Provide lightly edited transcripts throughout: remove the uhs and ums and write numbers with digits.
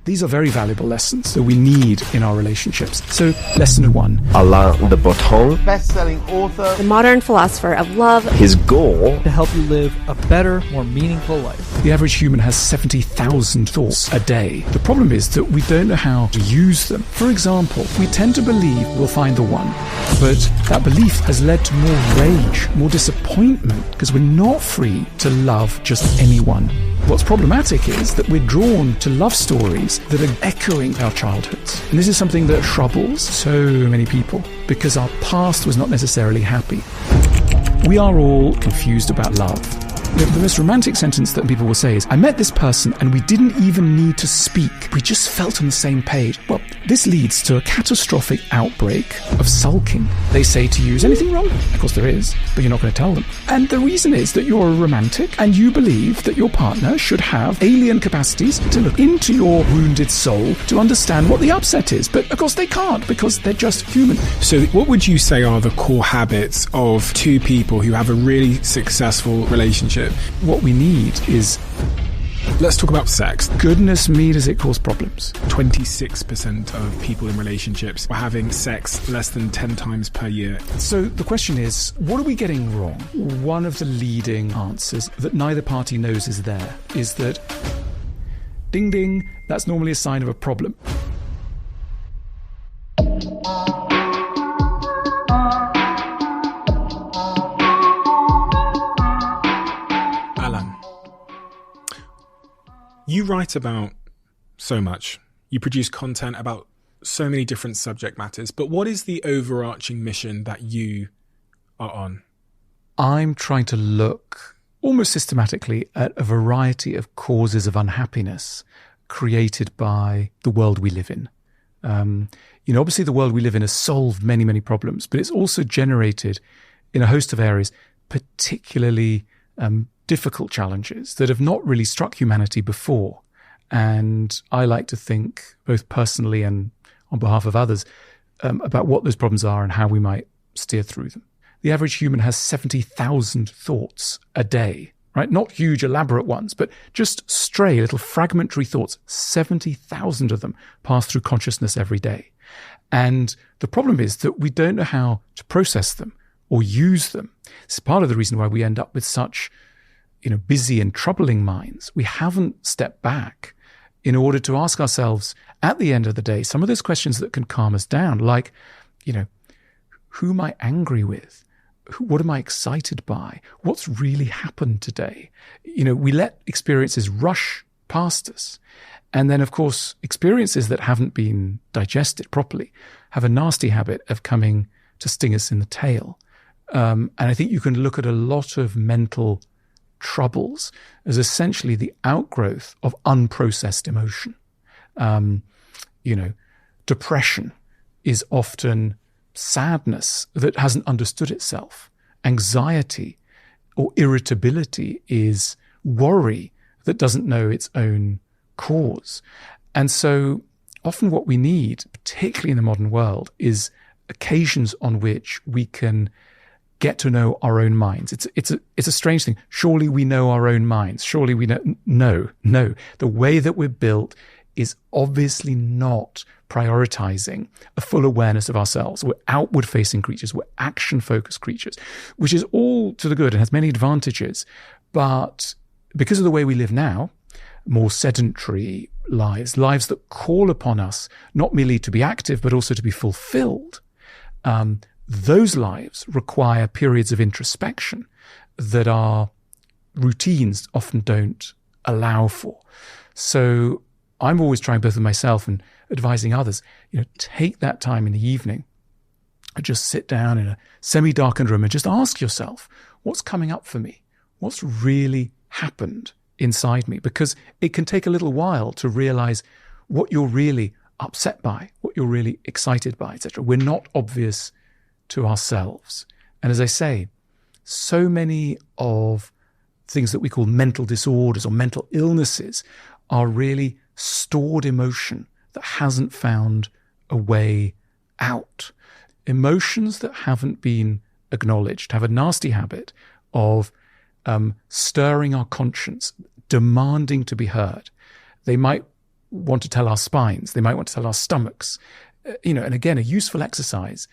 These are very valuable lessons that we need in our relationships. So, lesson 1. Alain de Botton, best-selling author, the modern philosopher of love. His goal: to help you live a better, more meaningful life. The average human has 70,000 thoughts a day. The problem is that we don't know how to use them. For example, we tend to believe we'll find the one, but that belief has led to more rage, more disappointment, because we're not free to love just anyone. What's problematic is that we're drawn to love stories that are echoing our childhoods. And this is something that troubles so many people because our past was not necessarily happy. We are all confused about love. The most romantic sentence that people will say is, I met this person and we didn't even need to speak. We just felt on the same page. Well, this leads to a catastrophic outbreak of sulking. They say to you, is anything wrong? Of course there is, but you're not going to tell them. And the reason is that you're a romantic and you believe that your partner should have alien capacities to look into your wounded soul to understand what the upset is. But of course they can't because they're just human. So what would you say are the core habits of two people who have a really successful relationship? What we need is... Let's talk about sex. Goodness me, does it cause problems. 26% of people in relationships are having sex less than 10 times per year. So the question is, what are we getting wrong? One of the leading answers that neither party knows is there is that, ding ding, that's normally a sign of a problem. You write about so much. You produce content about so many different subject matters. But what is the overarching mission that you are on? I'm trying to look almost systematically at a variety of causes of unhappiness created by the world we live in. Obviously the world we live in has solved many, many problems, but it's also generated in a host of areas particularly difficult challenges that have not really struck humanity before. And I like to think, both personally and on behalf of others, about what those problems are and how we might steer through them. The average human has 70,000 thoughts a day, right? Not huge, elaborate ones, but just stray, little fragmentary thoughts. 70,000 of them pass through consciousness every day. And the problem is that we don't know how to process them or use them. It's part of the reason why we end up with such busy and troubling minds. We haven't stepped back in order to ask ourselves at the end of the day some of those questions that can calm us down, like, who am I angry with? What am I excited by? What's really happened today? We let experiences rush past us. And then, of course, experiences that haven't been digested properly have a nasty habit of coming to sting us in the tail. And I think you can look at a lot of mental troubles as essentially the outgrowth of unprocessed emotion. Depression is often sadness that hasn't understood itself. Anxiety or irritability is worry that doesn't know its own cause. And so often what we need, particularly in the modern world, is occasions on which we can get to know our own minds. It's a strange thing. Surely we know our own minds. Surely we know. No. The way that we're built is obviously not prioritizing a full awareness of ourselves. We're outward-facing creatures. We're action-focused creatures, which is all to the good and has many advantages. But because of the way we live now, more sedentary lives that call upon us not merely to be active, but also to be fulfilled, those lives require periods of introspection that our routines often don't allow for. So I'm always trying, both with myself and advising others, take that time in the evening and just sit down in a semi-darkened room and just ask yourself, what's coming up for me? What's really happened inside me? Because it can take a little while to realize what you're really upset by, what you're really excited by, etc. We're not obvious to ourselves. And as I say, so many of things that we call mental disorders or mental illnesses are really stored emotion that hasn't found a way out. Emotions that haven't been acknowledged have a nasty habit of stirring our conscience, demanding to be heard. They might want to tell our spines. They might want to tell our stomachs. And again, a useful exercise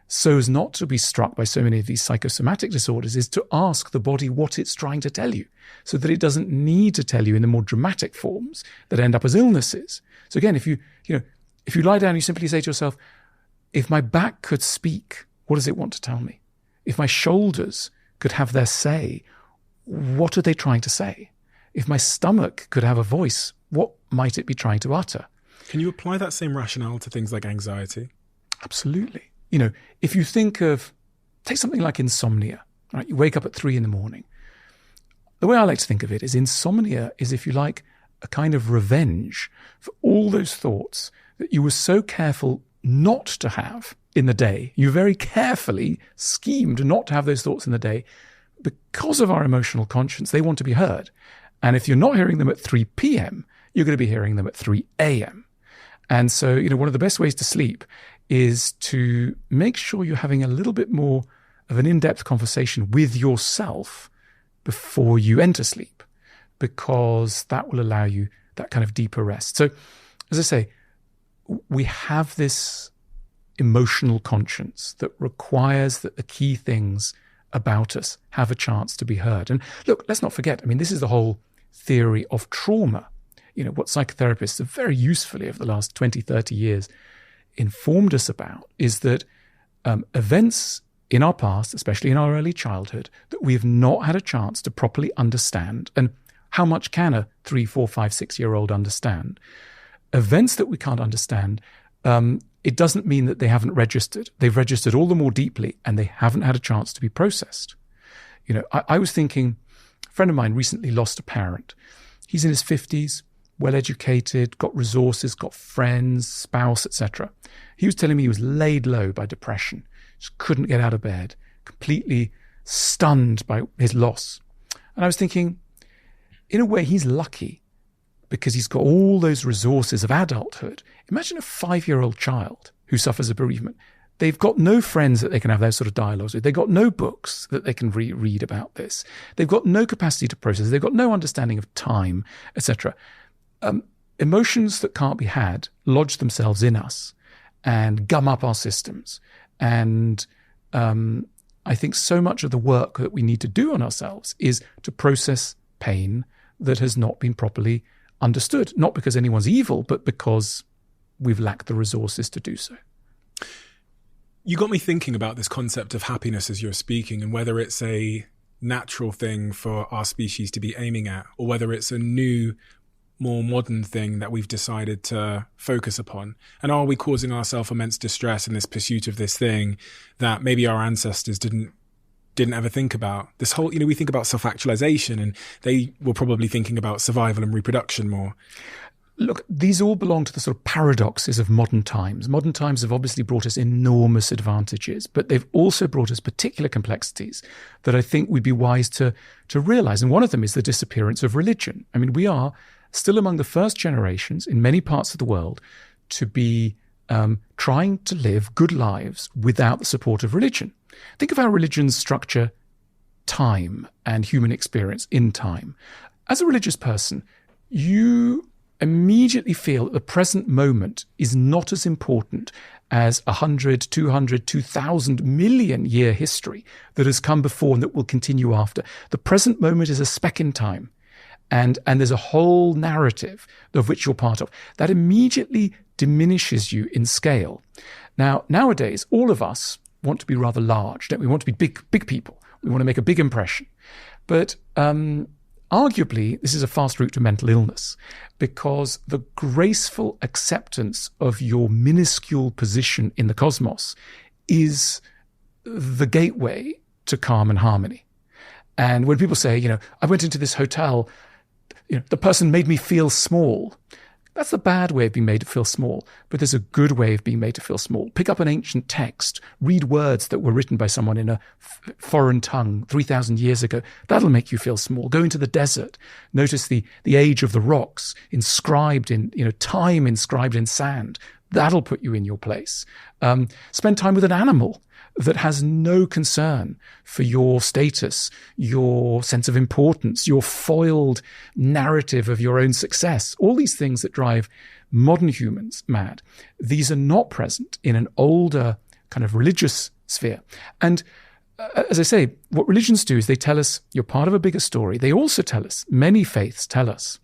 so as not to be struck by so many of these psychosomatic disorders is to ask the body what it's trying to tell you so that it doesn't need to tell you in the more dramatic forms that end up as illnesses. So again, if you lie down, you simply say to yourself, if my back could speak, what does it want to tell me? If my shoulders could have their say, what are they trying to say? If my stomach could have a voice, what might it be trying to utter? Can you apply that same rationale to things like anxiety? Absolutely. If you take something like insomnia, right? You wake up at 3 a.m. The way I like to think of it is insomnia is, if you like, a kind of revenge for all those thoughts that you were so careful not to have in the day. You very carefully schemed not to have those thoughts in the day because of our emotional conscience. They want to be heard. And if you're not hearing them at 3 p.m., you're going to be hearing them at 3 a.m. And so, one of the best ways to sleep is to make sure you're having a little bit more of an in-depth conversation with yourself before you enter sleep, because that will allow you that kind of deeper rest. So, as I say, we have this emotional conscience that requires that the key things about us have a chance to be heard. And look, let's not forget, this is the whole theory of trauma. What psychotherapists have very usefully over the last 20, 30 years informed us about is that events in our past, especially in our early childhood, that we have not had a chance to properly understand. And how much can a 3, 4, 5, 6-year-old understand? Events that we can't understand, it doesn't mean that they haven't registered. They've registered all the more deeply, and they haven't had a chance to be processed. I was thinking, a friend of mine recently lost a parent. He's in his 50s, well-educated, got resources, got friends, spouse, etc. He was telling me he was laid low by depression, just couldn't get out of bed, completely stunned by his loss. And I was thinking, in a way, he's lucky because he's got all those resources of adulthood. Imagine a 5-year-old child who suffers a bereavement. They've got no friends that they can have those sort of dialogues with. They've got no books that they can read about this. They've got no capacity to process. They've got no understanding of time, etc. Emotions that can't be had lodge themselves in us and gum up our systems. And I think so much of the work that we need to do on ourselves is to process pain that has not been properly understood, not because anyone's evil, but because we've lacked the resources to do so. You got me thinking about this concept of happiness as you're speaking, and whether it's a natural thing for our species to be aiming at, or whether it's a new, more modern thing that we've decided to focus upon. And are we causing ourselves immense distress in this pursuit of this thing that maybe our ancestors didn't ever think about? This whole, we think about self-actualization, and they were probably thinking about survival and reproduction more. Look, these all belong to the sort of paradoxes of modern times. Modern times have obviously brought us enormous advantages, but they've also brought us particular complexities that I think we'd be wise to realize. And one of them is the disappearance of religion. We are still among the first generations in many parts of the world to be trying to live good lives without the support of religion. Think of how religions structure time and human experience in time. As a religious person, you immediately feel that the present moment is not as important as 100, 200, 2,000 million year history that has come before and that will continue after. The present moment is a speck in time. And there's a whole narrative of which you're part of. That immediately diminishes you in scale. Now, nowadays, all of us want to be rather large, don't we? We want to be big people. We want to make a big impression. But arguably, this is a fast route to mental illness, because the graceful acceptance of your minuscule position in the cosmos is the gateway to calm and harmony. And when people say, I went into this hotel, the person made me feel small. That's the bad way of being made to feel small, but there's a good way of being made to feel small. Pick up an ancient text, read words that were written by someone in a foreign tongue 3,000 years ago. That'll make you feel small. Go into the desert, notice the age of the rocks inscribed in, time inscribed in sand. That'll put you in your place. Spend time with an animal. that has no concern for your status, your sense of importance, your foiled narrative of your own success, all these things that drive modern humans mad. These are not present in an older kind of religious sphere. And as I say, what religions do is they tell us you're part of a bigger story. They also tell us, many faiths tell us,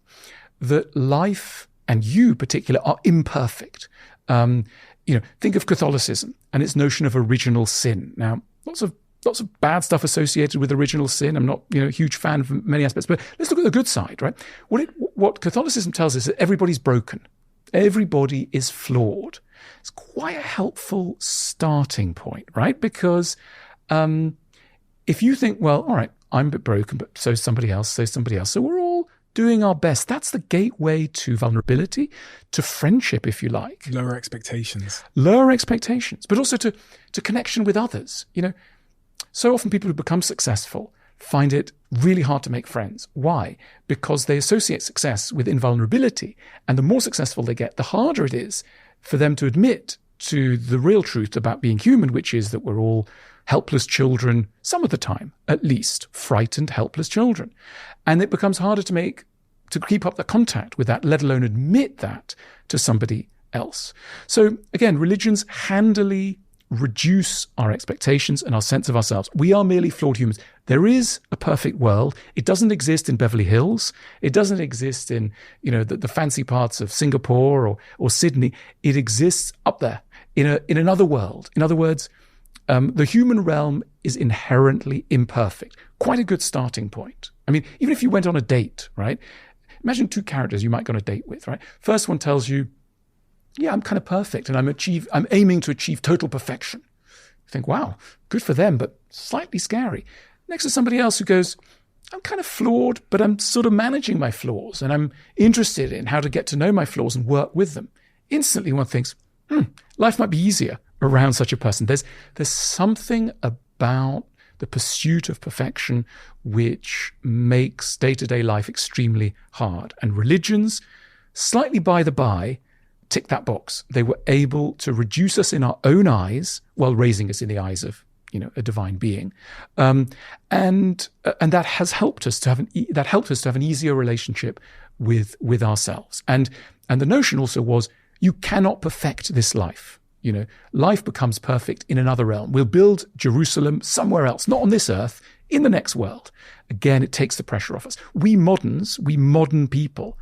that life and you particular are imperfect. Think of Catholicism and its notion of original sin. Now, lots of bad stuff associated with original sin. I'm not, a huge fan of many aspects, but let's look at the good side, right? What Catholicism tells us is that everybody's broken. Everybody is flawed. It's quite a helpful starting point, right? Because if you think, well, all right, I'm a bit broken, but so is somebody else, so we're all doing our best. That's the gateway to vulnerability, to friendship, if you like. Lower expectations, but also to connection with others. So often people who become successful find it really hard to make friends. Why? Because they associate success with invulnerability. And the more successful they get, the harder it is for them to admit to the real truth about being human, which is that we're all helpless children, some of the time, at least, frightened, helpless children. And it becomes harder to keep up the contact with that, let alone admit that to somebody else. So again, religions handily reduce our expectations and our sense of ourselves. We are merely flawed humans. There is a perfect world. It doesn't exist in Beverly Hills. It doesn't exist in, the fancy parts of Singapore or Sydney. It exists up there in another world. In other words, the human realm is inherently imperfect. Quite a good starting point. I mean, even if you went on a date, right? Imagine two characters you might go on a date with, right? First one tells you, yeah, I'm kind of perfect and I'm aiming to achieve total perfection. You think, wow, good for them, but slightly scary. Next to somebody else who goes, I'm kind of flawed, but I'm sort of managing my flaws and I'm interested in how to get to know my flaws and work with them. Instantly one thinks, life might be easier around such a person. There's something about the pursuit of perfection which makes day-to-day life extremely hard. And religions, slightly by the by, tick that box. They were able to reduce us in our own eyes while raising us in the eyes of, a divine being, and that has helped us to have an easier relationship with ourselves. And the notion also was you cannot perfect this life. Life becomes perfect in another realm. We'll build Jerusalem somewhere else, not on this earth, in the next world. Again, it takes the pressure off us. We modern people,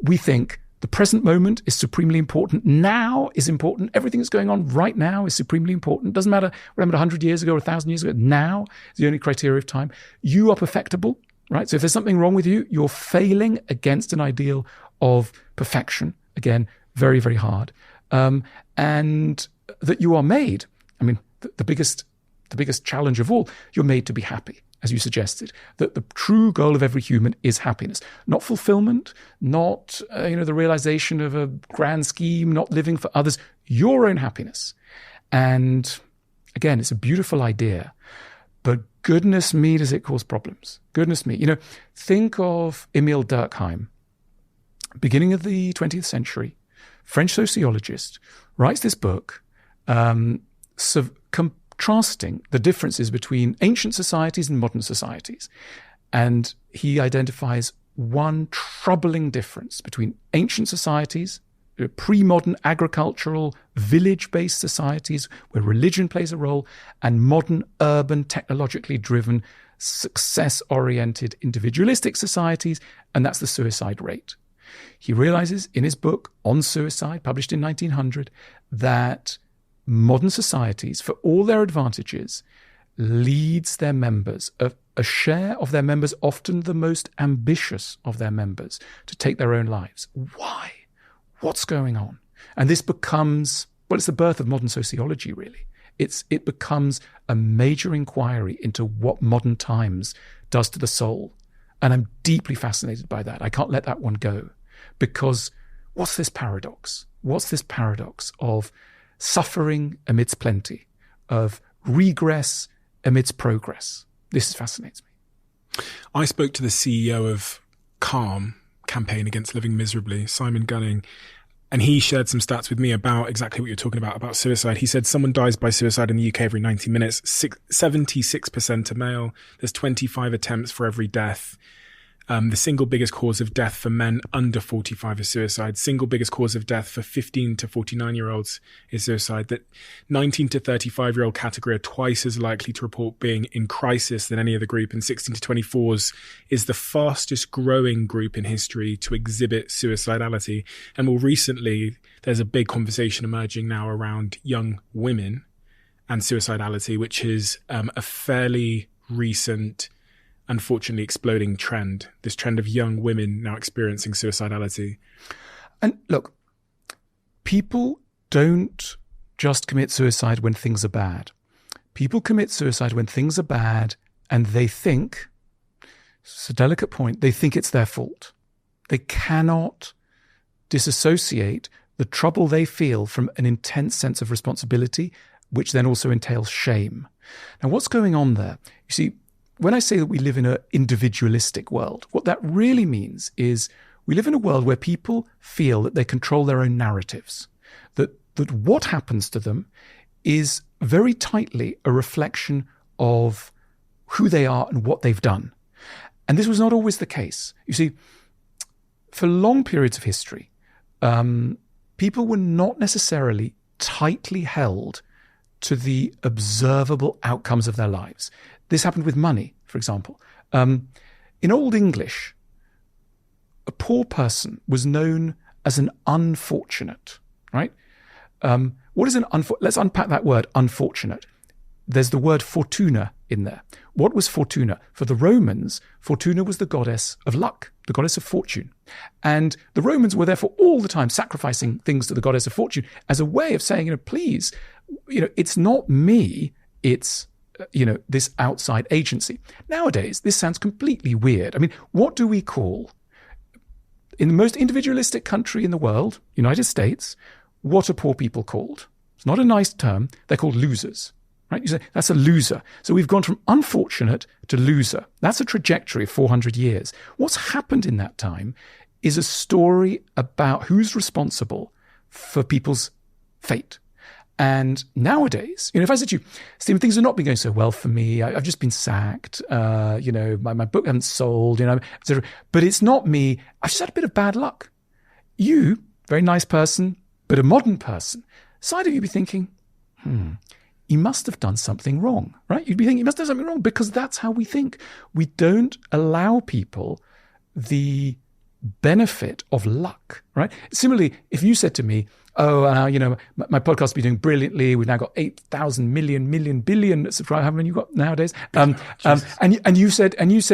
we think the present moment is supremely important. Now is important. Everything that's going on right now is supremely important. Doesn't matter what happened 100 years ago or 1,000 years ago. Now is the only criteria of time. You are perfectible, right? So if there's something wrong with you, you're failing against an ideal of perfection. Again, very, very hard. And that you are made. I mean, the biggest challenge of all, you're made to be happy, as you suggested. That the true goal of every human is happiness, not fulfillment, not the realization of a grand scheme, not living for others. Your own happiness. And again, it's a beautiful idea, but goodness me, does it cause problems? Goodness me, think of Emile Durkheim, beginning of the 20th century, French sociologist, writes this book contrasting the differences between ancient societies and modern societies. And he identifies one troubling difference between ancient societies, pre-modern agricultural, village-based societies where religion plays a role, and modern, urban, technologically driven, success-oriented, individualistic societies, and that's the suicide rate. He realizes in his book on suicide, published in 1900, that modern societies, for all their advantages, leads their members, a share of their members, often the most ambitious of their members, to take their own lives. Why? What's going on? And this becomes, it's the birth of modern sociology, really. It becomes a major inquiry into what modern times does to the soul. And I'm deeply fascinated by that. I can't let that one go. Because what's this paradox? What's this paradox of suffering amidst plenty, of regress amidst progress? This fascinates me. I spoke to the CEO of Calm, Campaign Against Living Miserably, Simon Gunning, And he shared some stats with me about exactly what you're talking about suicide. He said someone dies by suicide in the UK every 90 minutes. 76% are male. There's 25 attempts for every death. The single biggest cause of death for men under 45 is suicide. Single biggest cause of death for 15 to 49-year-olds is suicide. That 19 to 35-year-old category are twice as likely to report being in crisis than any other group. And 16 to 24s is the fastest growing group in history to exhibit suicidality. And more recently, there's a big conversation emerging now around young women and suicidality, which is a fairly recent, unfortunately exploding trend, this trend of young women now experiencing suicidality. And look, people don't just commit suicide when things are bad. People commit suicide when things are bad and they think, it's a delicate point, they think it's their fault. They cannot disassociate the trouble they feel from an intense sense of responsibility, which then also entails shame. Now, what's going on there? You see, when I say that we live in an individualistic world, what that really means is we live in a world where people feel that they control their own narratives, that what happens to them is very tightly a reflection of who they are and what they've done. And this was not always the case. You see, for long periods of history, people were not necessarily tightly held to the observable outcomes of their lives. This happened with money, for example. In Old English, a poor person was known as an unfortunate, right? What is an unfortunate? Let's unpack that word, unfortunate. There's the word fortuna in there. What was fortuna? For the Romans, fortuna was the goddess of luck, the goddess of fortune. And the Romans were therefore all the time sacrificing things to the goddess of fortune as a way of saying, please, it's not me, it's this outside agency. Nowadays, this sounds completely weird. I mean, what do we call, in the most individualistic country in the world, United States, what are poor people called? It's not a nice term. They're called losers, right? You say, that's a loser. So we've gone from unfortunate to loser. That's a trajectory of 400 years. What's happened in that time is a story about who's responsible for people's fate. And nowadays, if I said to you, Stephen, things have not been going so well for me. I've just been sacked. My book hasn't sold, etc. But it's not me. I've just had a bit of bad luck. You, very nice person, but a modern person, side of you be thinking, he must have done something wrong, right? You'd be thinking he must have done something wrong because that's how we think. We don't allow people the benefit of luck, right? Similarly, if you said to me, my podcast has been doing brilliantly. We've now got 8,000 million billion subscribers. How many you got nowadays? And you said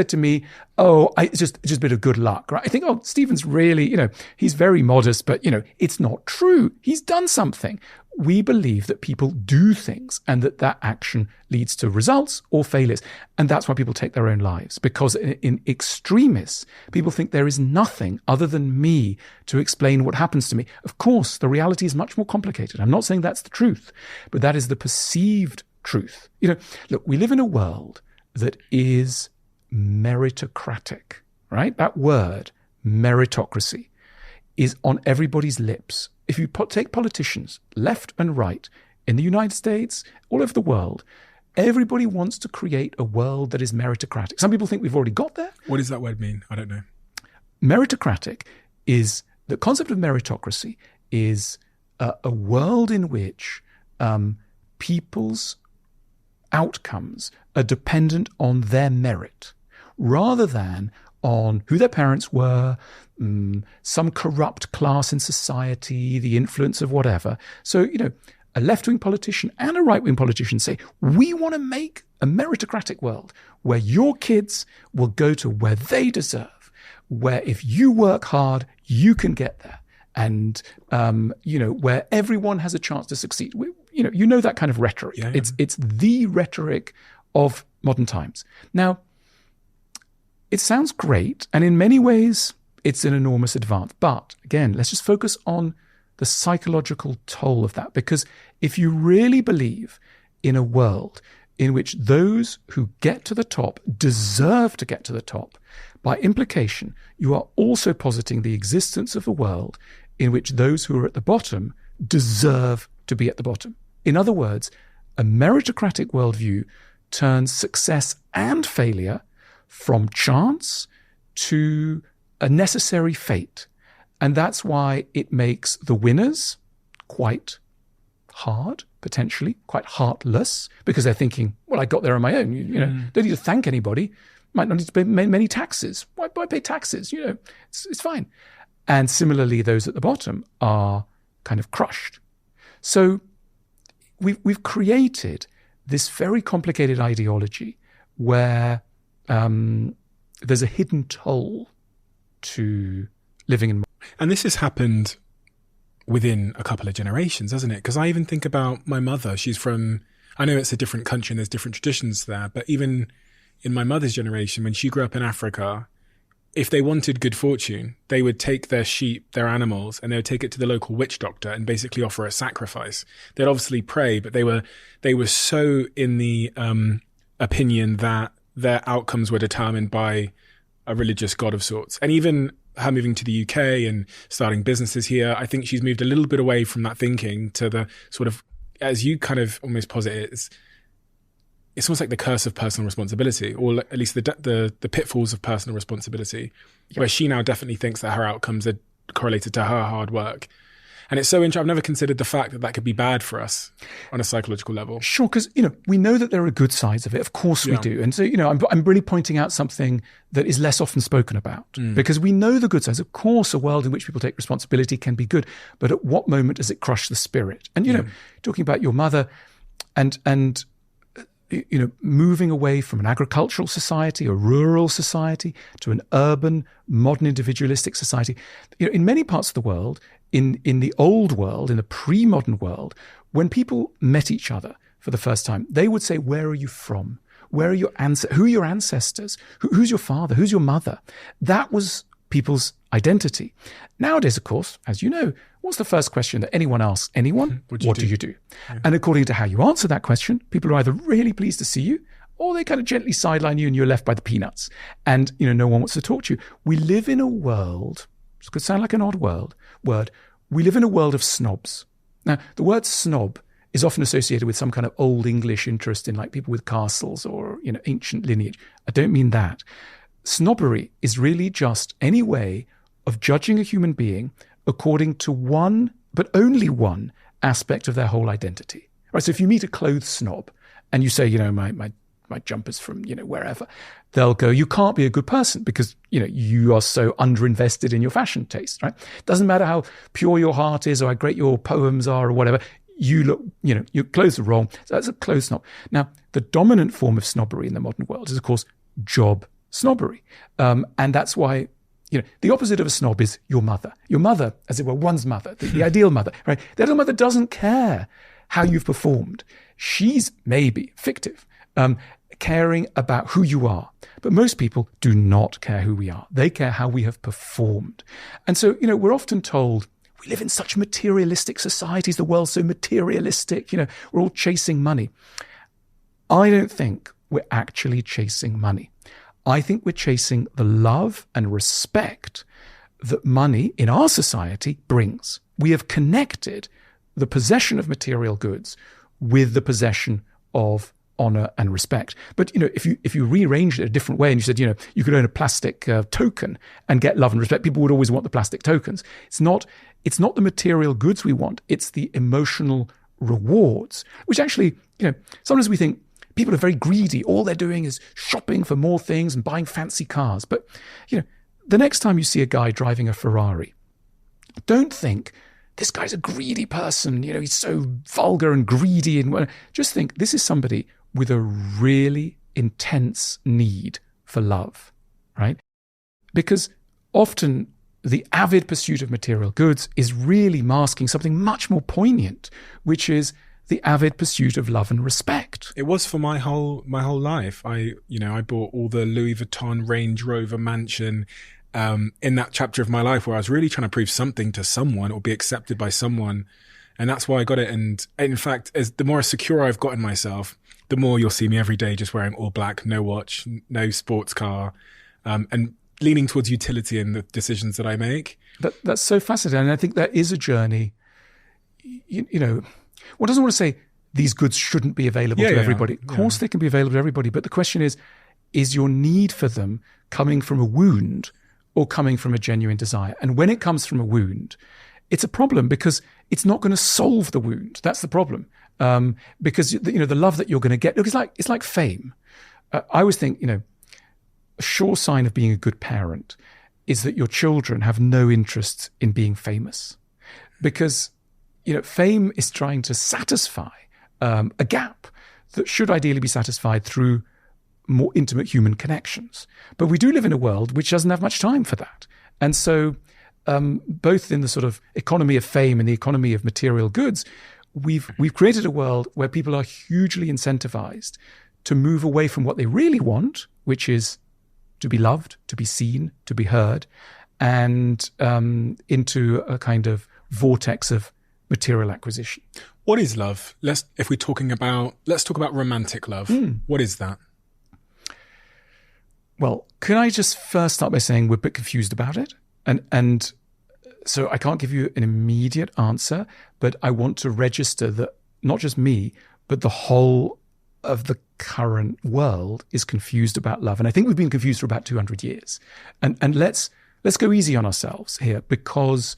to me, it's just a bit of good luck, right? I think, Stephen's really, he's very modest, but it's not true. He's done something. We believe that people do things and that action leads to results or failures. And that's why people take their own lives, because in extremists, people think there is nothing other than me to explain what happens to me. Of course, the reality is much more complicated. I'm not saying that's the truth, but that is the perceived truth. Look, we live in a world that is meritocratic, right? That word, meritocracy, is on everybody's lips. If you take politicians, left and right, in the United States, all over the world, everybody wants to create a world that is meritocratic. Some people think we've already got there. What does that word mean? I don't know. Meritocratic is, the concept of meritocracy is a world in which people's outcomes are dependent on their merit, rather than on who their parents were, some corrupt class in society, the influence of whatever. So, a left-wing politician and a right-wing politician say, we want to make a meritocratic world where your kids will go to where they deserve, where if you work hard, you can get there. And, where everyone has a chance to succeed. That kind of rhetoric. Yeah. It's the rhetoric of modern times. Now, it sounds great, and in many ways, it's an enormous advance. But again, let's just focus on the psychological toll of that. Because if you really believe in a world in which those who get to the top deserve to get to the top, by implication, you are also positing the existence of a world in which those who are at the bottom deserve to be at the bottom. In other words, a meritocratic worldview turns success and failure from chance to a necessary fate. And that's why it makes the winners quite hard, potentially, quite heartless, because they're thinking, well, I got there on my own. Don't need to thank anybody. Might not need to pay many taxes. Why pay taxes? It's fine. And similarly, those at the bottom are kind of crushed. So we've created this very complicated ideology where there's a hidden toll to living in. And this has happened within a couple of generations, hasn't it? Because I even think about my mother. She's from, I know it's a different country and there's different traditions there, but even in my mother's generation, when she grew up in Africa, if they wanted good fortune, they would take their sheep, their animals, and they would take it to the local witch doctor and basically offer a sacrifice. They'd obviously pray, but they were so in the opinion that their outcomes were determined by a religious god of sorts. And even her moving to the UK and starting businesses here, I think she's moved a little bit away from that thinking to the sort of, as you kind of almost posit it, it's almost like the curse of personal responsibility, or at least the pitfalls of personal responsibility, where she now definitely thinks that her outcomes are correlated to her hard work. And it's so interesting. I've never considered the fact that could be bad for us on a psychological level. Sure, because, we know that there are good sides of it. Of course we do. And so, I'm really pointing out something that is less often spoken about because we know the good sides. Of course, a world in which people take responsibility can be good. But at what moment does it crush the spirit? And, talking about your mother and moving away from an agricultural society, a rural society, to an urban, modern, individualistic society. In many parts of the world, in the old world, in the pre-modern world, when people met each other for the first time, they would say, where are you from? Where are your who are your ancestors? Who's your father? Who's your mother? That was people's identity. Nowadays, of course, as you know, what's the first question that anyone asks anyone? What do you do? Yeah. And according to how you answer that question, people are either really pleased to see you or they kind of gently sideline you and you're left by the peanuts. And, no one wants to talk to you. We live in a world, this could sound like an odd word, we live in a world of snobs. Now, the word snob is often associated with some kind of old English interest in like people with castles or, ancient lineage. I don't mean that. Snobbery is really just any way of judging a human being according to one, but only one aspect of their whole identity. Right? So if you meet a clothes snob and you say, my jumper's from, wherever, they'll go, you can't be a good person because, you are so underinvested in your fashion taste, right? Doesn't matter how pure your heart is or how great your poems are or whatever. You look, your clothes are wrong. So that's a clothes snob. Now, the dominant form of snobbery in the modern world is, of course, job snobbery. And that's why, the opposite of a snob is your mother. Your mother, as it were, one's mother, the ideal mother, right? The ideal mother doesn't care how you've performed. She's maybe fictive, caring about who you are. But most people do not care who we are. They care how we have performed. And so, we're often told, we live in such materialistic societies, the world's so materialistic, we're all chasing money. I don't think we're actually chasing money. I think we're chasing the love and respect that money in our society brings. We have connected the possession of material goods with the possession of honor and respect. But, if you rearranged it a different way and you said, you could own a plastic token and get love and respect, people would always want the plastic tokens. It's not the material goods we want. It's the emotional rewards, which actually, sometimes we think, people are very greedy. All they're doing is shopping for more things and buying fancy cars. But, the next time you see a guy driving a Ferrari, don't think, this guy's a greedy person. He's so vulgar and greedy. And just think, this is somebody with a really intense need for love, right? Because often the avid pursuit of material goods is really masking something much more poignant, which is the avid pursuit of love and respect. It was for my whole life. I bought all the Louis Vuitton Range Rover mansion in that chapter of my life where I was really trying to prove something to someone or be accepted by someone. And that's why I got it. And in fact, the more secure I've got in myself, the more you'll see me every day just wearing all black, no watch, no sports car. And leaning towards utility in the decisions that I make. That's so fascinating. And I think there is a journey. One doesn't want to say these goods shouldn't be available to everybody. Of course they can be available to everybody. But the question is your need for them coming from a wound or coming from a genuine desire? And when it comes from a wound, it's a problem because it's not going to solve the wound. That's the problem. Because the love that you're going to get, look, it's like fame. I always think, a sure sign of being a good parent is that your children have no interest in being famous, because fame is trying to satisfy a gap that should ideally be satisfied through more intimate human connections. But we do live in a world which doesn't have much time for that. And so both in the sort of economy of fame and the economy of material goods, we've created a world where people are hugely incentivized to move away from what they really want, which is to be loved, to be seen, to be heard, and into a kind of vortex of material acquisition. What is love? Let's talk about romantic love. What is that? Well, can I just first start by saying we're a bit confused about it? And so I can't give you an immediate answer, but I want to register that not just me, but the whole of the current world is confused about love. And I think we've been confused for about 200 years. And let's go easy on ourselves here, because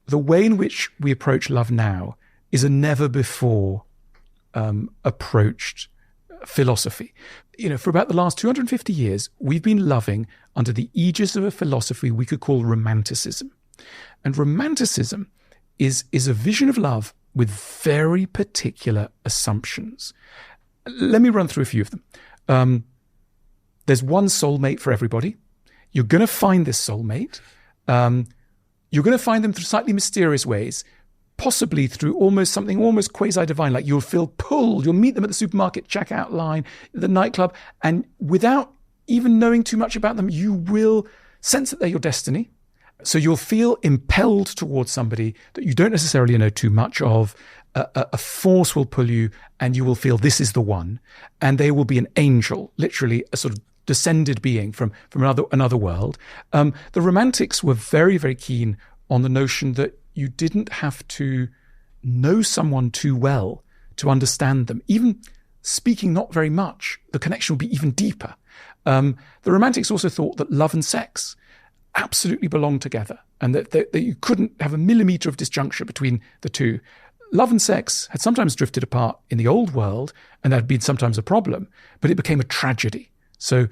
the way in which we approach love now is a never before approached philosophy. For about the last 250 years, we've been loving under the aegis of a philosophy we could call romanticism. And romanticism is a vision of love with very particular assumptions. Let me run through a few of them. There's one soulmate for everybody. You're going to find this soulmate. You're going to find them through slightly mysterious ways, possibly through almost quasi-divine, like you'll feel pulled. You'll meet them at the supermarket checkout line, the nightclub, and without even knowing too much about them, you will sense that they're your destiny. So you'll feel impelled towards somebody that you don't necessarily know too much of. A force will pull you, and you will feel this is the one. And they will be an angel, literally a sort of descended being from another world. The Romantics were very, very keen on the notion that you didn't have to know someone too well to understand them. Even speaking not very much, the connection will be even deeper. The Romantics also thought that love and sex absolutely belonged together, and that you couldn't have a millimeter of disjuncture between the two. Love and sex had sometimes drifted apart in the old world, and that had been sometimes a problem, but it became a tragedy. So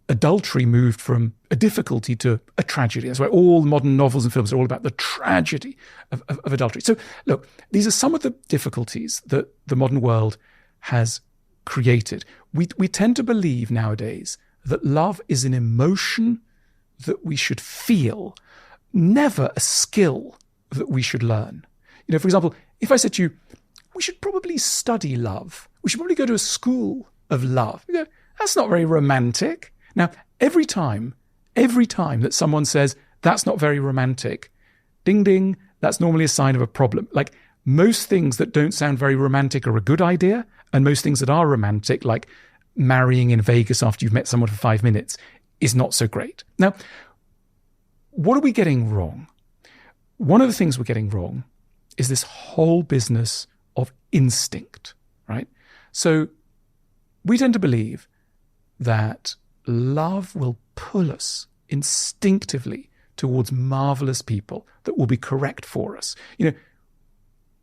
adultery moved from a difficulty to a tragedy. That's why all modern novels and films are all about the tragedy of adultery. So look, these are some of the difficulties that the modern world has created. We tend to believe nowadays that love is an emotion that we should feel, never a skill that we should learn. For example, if I said to you, we should probably study love, we should probably go to a school of love, you go, that's not very romantic. Now, every time that someone says, that's not very romantic, ding, ding, that's normally a sign of a problem. Like most things that don't sound very romantic are a good idea, and most things that are romantic, like marrying in Vegas after you've met someone for 5 minutes, is not so great. Now, what are we getting wrong? One of the things we're getting wrong is this whole business of instinct, right? So we tend to believe that love will pull us instinctively towards marvelous people that will be correct for us.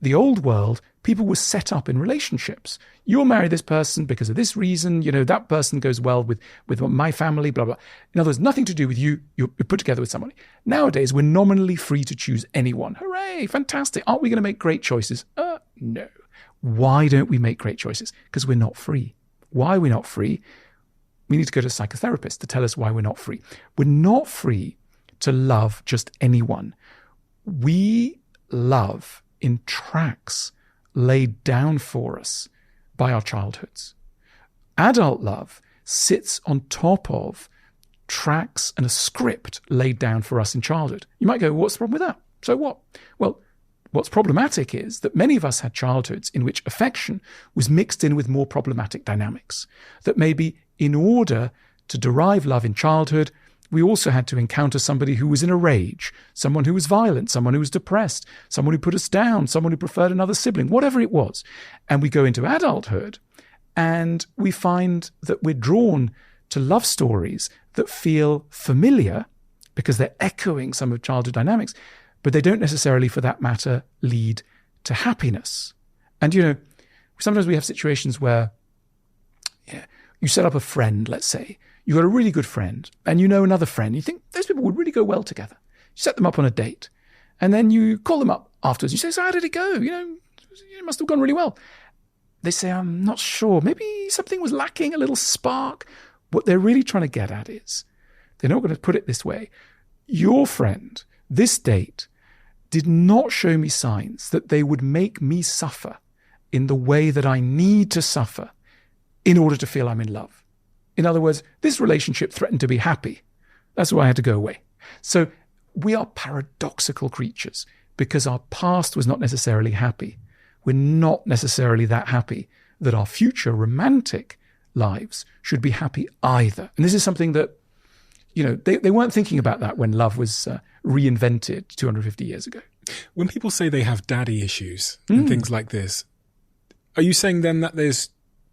The old world, people were set up in relationships. You'll marry this person because of this reason. That person goes well with my family, blah, blah. In other words, nothing to do with you. You're put together with somebody. Nowadays, we're nominally free to choose anyone. Hooray, fantastic. Aren't we going to make great choices? No. Why don't we make great choices? Because we're not free. Why are we not free? We need to go to a psychotherapist to tell us why we're not free. We're not free to love just anyone. We love in tracks laid down for us by our childhoods. Adult love sits on top of tracks and a script laid down for us in childhood. You might go, what's the problem with that? So what? Well, what's problematic is that many of us had childhoods in which affection was mixed in with more problematic dynamics. That maybe in order to derive love in childhood, We also had to encounter somebody who was in a rage, someone who was violent, someone who was depressed, someone who put us down, someone who preferred another sibling, whatever it was. And we go into adulthood and we find that we're drawn to love stories that feel familiar because they're echoing some of childhood dynamics, but they don't necessarily, for that matter, lead to happiness. And, sometimes we have situations where you set up a friend, let's say. You got a really good friend and you know another friend. You think those people would really go well together. You set them up on a date and then you call them up afterwards. You say, so how did it go? It must have gone really well. They say, I'm not sure. Maybe something was lacking, a little spark. What they're really trying to get at is, they're not going to put it this way. Your friend, this date, did not show me signs that they would make me suffer in the way that I need to suffer in order to feel I'm in love. In other words, this relationship threatened to be happy. That's why I had to go away. So we are paradoxical creatures because our past was not necessarily happy. We're not necessarily that happy that our future romantic lives should be happy either. And this is something that, they weren't thinking about that when love was reinvented 250 years ago. When people say they have daddy issues and things like this, are you saying then that there's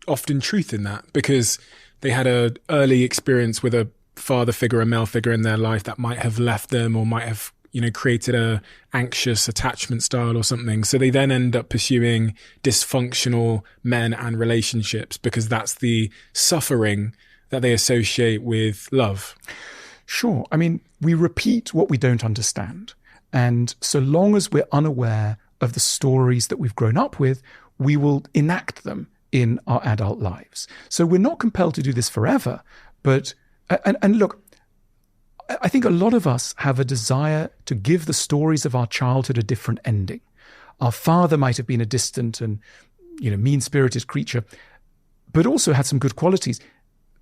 often truth in that because they had an early experience with a father figure, a male figure in their life that might have left them or might have, created a anxious attachment style or something. So they then end up pursuing dysfunctional men and relationships because that's the suffering that they associate with love. Sure. I mean, we repeat what we don't understand. And so long as we're unaware of the stories that we've grown up with, we will enact them in our adult lives. So we're not compelled to do this forever. But, and look, I think a lot of us have a desire to give the stories of our childhood a different ending. Our father might have been a distant and, mean-spirited creature, but also had some good qualities.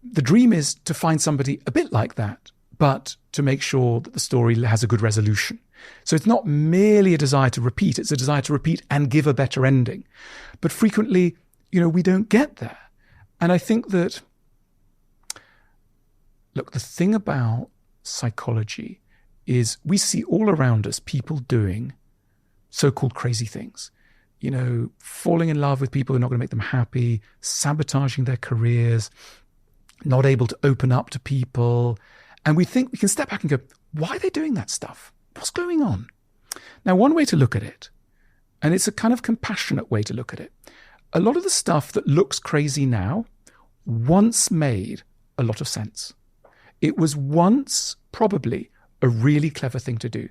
The dream is to find somebody a bit like that, but to make sure that the story has a good resolution. So it's not merely a desire to repeat, it's a desire to repeat and give a better ending. But frequently, we don't get there. And I think that, look, the thing about psychology is we see all around us people doing so-called crazy things. Falling in love with people who are not going to make them happy, sabotaging their careers, not able to open up to people. And we think we can step back and go, why are they doing that stuff? What's going on? Now, one way to look at it, and it's a kind of compassionate way to look at it, a lot of the stuff that looks crazy now once made a lot of sense. It was once probably a really clever thing to do.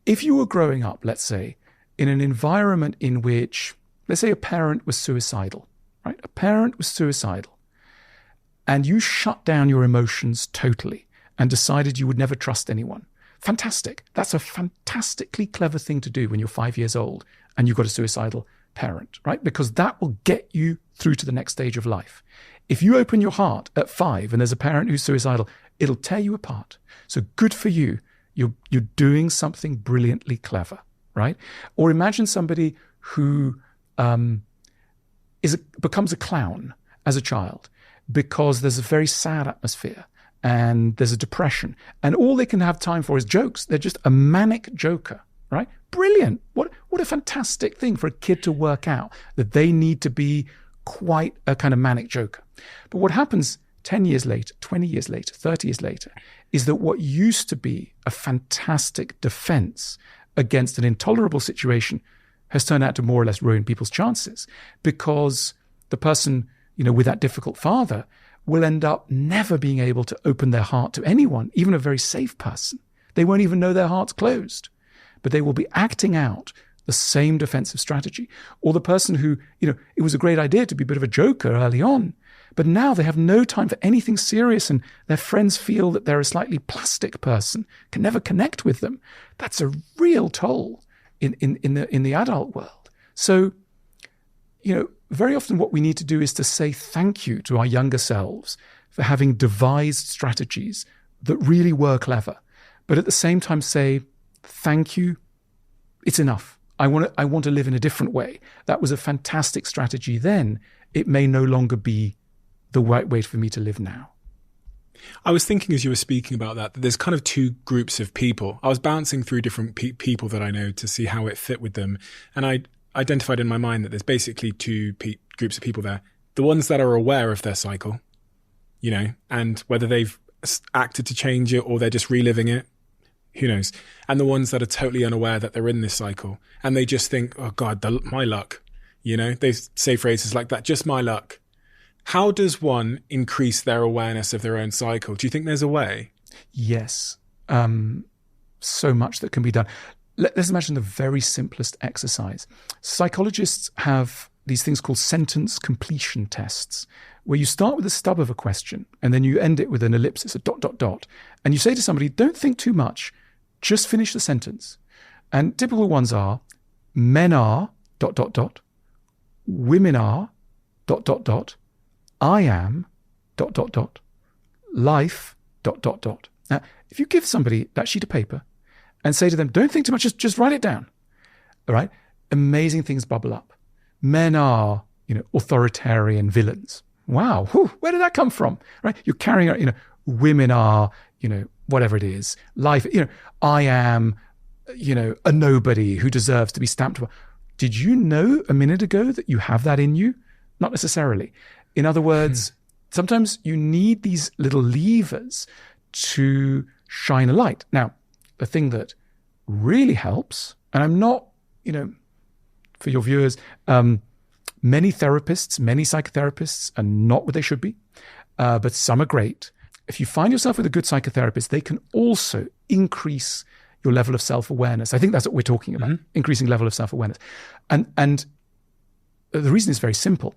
If you were growing up, let's say, in an environment in which, let's say a parent was suicidal, right? A parent was suicidal, and you shut down your emotions totally and decided you would never trust anyone. Fantastic. That's a fantastically clever thing to do when you're 5 years old and you've got a suicidal parent, right? Because that will get you through to the next stage of life. If you open your heart at 5 and there's a parent who's suicidal, it'll tear you apart. So good for you. You're doing something brilliantly clever, right? Or imagine somebody who becomes a clown as a child because there's a very sad atmosphere and there's a depression, and all they can have time for is jokes. They're just a manic joker, right? Brilliant. What a fantastic thing for a kid to work out, that they need to be quite a kind of manic joker. But what happens 10 years later, 20 years later, 30 years later, is that what used to be a fantastic defense against an intolerable situation has turned out to more or less ruin people's chances, because the person, with that difficult father will end up never being able to open their heart to anyone, even a very safe person. They won't even know their heart's closed, but they will be acting out the same defensive strategy. Or the person who, it was a great idea to be a bit of a joker early on, but now they have no time for anything serious and their friends feel that they're a slightly plastic person, can never connect with them. That's a real toll in the adult world. So, very often what we need to do is to say thank you to our younger selves for having devised strategies that really were clever, but at the same time say, thank you, it's enough. I want to live in a different way. That was a fantastic strategy then. It may no longer be the right way for me to live now. I was thinking as you were speaking about that there's kind of two groups of people. I was bouncing through different people that I know to see how it fit with them. And I identified in my mind that there's basically two groups of people there. The ones that are aware of their cycle, you know, and whether they've acted to change it or they're just reliving it, who knows? And the ones that are totally unaware that they're in this cycle and they just think, oh God, my luck. You know, they say phrases like that, just my luck. How does one increase their awareness of their own cycle? Do you think there's a way? Yes. So much that can be done. Let's imagine the very simplest exercise. Psychologists have these things called sentence completion tests, where you start with the stub of a question and then you end it with an ellipsis, a ... And you say to somebody, don't think too much, just finish the sentence. And typical ones are, men are ... women are ... I am ... life ... Now, if you give somebody that sheet of paper and say to them, don't think too much, just write it down. All right? Amazing things bubble up. Men are, authoritarian villains. Wow. Where did that come from? Right? You're carrying out, women are, whatever it is. Life, I am, a nobody who deserves to be stamped. Did you know a minute ago that you have that in you? Not necessarily. In other words, sometimes you need these little levers to shine a light. Now, the thing that really helps, and I'm not, for your viewers, many therapists, many psychotherapists are not what they should be, but some are great. If you find yourself with a good psychotherapist, they can also increase your level of self-awareness. I think that's what we're talking about, increasing level of self-awareness. And the reason is very simple.